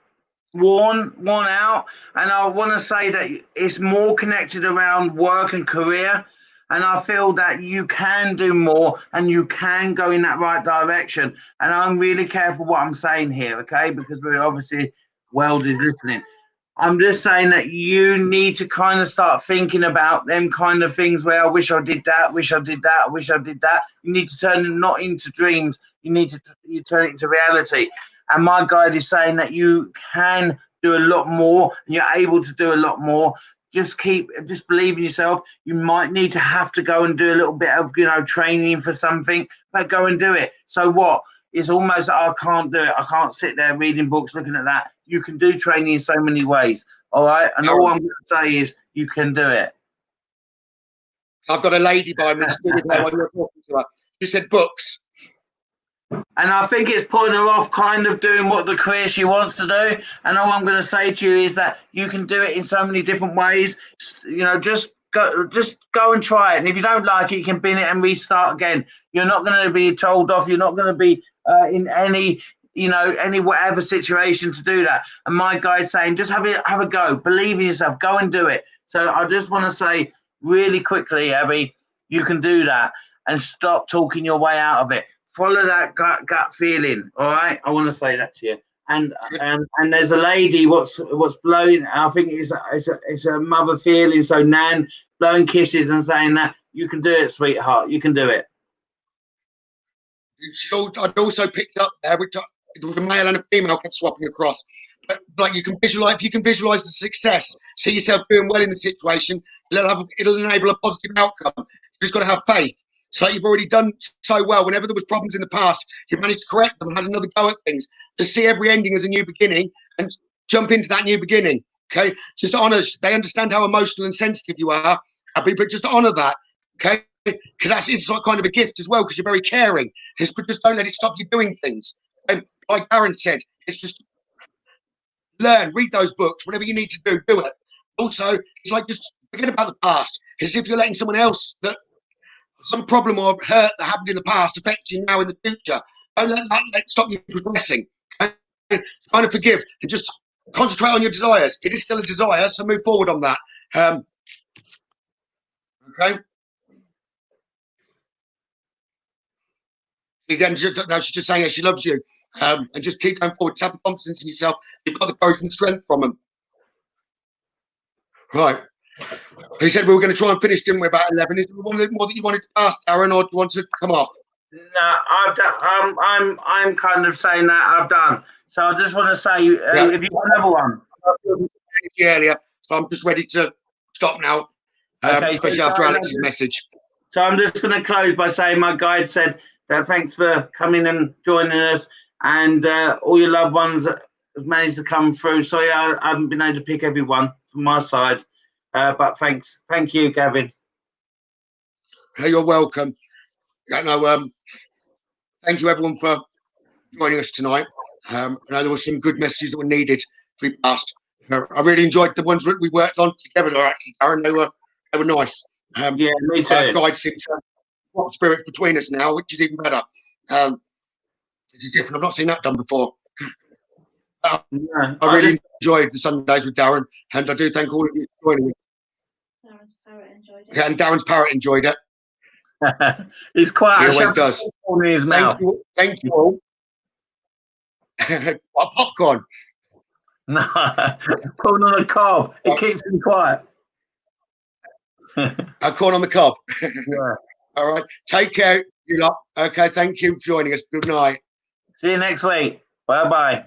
worn out. And I want to say that it's more connected around work and career, and I feel that you can do more and you can go in that right direction. And I'm really careful what I'm saying here, okay? Because we're obviously world is listening. I'm just saying that you need to kind of start thinking about them kind of things where I wish I did that, wish I did that, wish I did that. You need to turn them not into dreams. You need to turn it into reality. And my guide is saying that you can do a lot more. And you're able to do a lot more. Just believe in yourself. You might need to have to go and do a little bit of, training for something, but go and do it. So what? It's almost, I can't do it. I can't sit there reading books, looking at that. You can do training in so many ways. All right. And all I'm going to say is you can do it. I've got a lady by me with her while you're talking to her. She said books. And I think it's putting her off kind of doing what the career she wants to do. And all I'm going to say to you is that you can do it in so many different ways. Just go and try it. And if you don't like it, you can bin it and restart again. You're not going to be told off. You're not going to be in any whatever situation to do that. And my guide's saying, just have a go. Believe in yourself. Go and do it. So I just want to say really quickly, Abby, you can do that and stop talking your way out of it. Follow that gut feeling. All right. I want to say that to you. And there's a lady. What's blowing? I think it's a mother feeling. So Nan blowing kisses and saying that you can do it, sweetheart. You can do it. I'd also picked up there, which there was a male and a female kept swapping across. But like you can visualize, if you can visualize the success, see yourself doing well in the situation, it'll enable a positive outcome. You just got to have faith. So you've already done so well. Whenever there was problems in the past, you've managed to correct them and had another go at things. To see every ending as a new beginning and jump into that new beginning. Okay, just honor. They understand how emotional and sensitive you are, Abby, but just honor that. Okay, because it's kind of a gift as well. Because you're very caring. But just don't let it stop you doing things. And like Darren said, it's just learn, read those books, whatever you need to do it. Also, it's like just forget about the past. It's as if you're letting someone else that some problem or hurt that happened in the past affects you now in the future. Don't let that stop you progressing. Okay? Trying to forgive and just concentrate on your desires. It is still a desire, so move forward on that. Okay. Again, she's just saying she loves you, and just keep going forward. Just have the confidence in yourself. You've got the courage and strength from them. Right. He said we were going to try and finish, didn't we? About 11. Is there one more that you wanted to ask, Darren, or do you want to come off? No, I've done. I'm kind of saying that I've done. So I just want to say, if you want another one, earlier. So I'm just ready to stop now. Especially after Alex's message. So I'm just going to close by saying my guide said that thanks for coming and joining us, and all your loved ones have managed to come through. Sorry, I haven't been able to pick everyone from my side, but thanks. Thank you, Gavin. Hey, you're welcome. Thank you everyone for joining us tonight. I know there were some good messages that were needed to be passed. I really enjoyed the ones that we worked on together. Actually, Darren, they were nice. Yeah, me too. Guide seems to swap spirits between us now, which is even better. It's different. I've not seen that done before. No, I really enjoyed the Sundays with Darren, and I do thank all of you for joining me. Darren's parrot enjoyed it. Yeah, and Darren's parrot enjoyed it. He's quite. He always does. In his mouth. Thank you all. What, popcorn? No, corn on a cob. It keeps him quiet. A corn on the cob. Yeah. All right. Take care, you lot. Okay. Thank you for joining us. Good night. See you next week. Bye bye.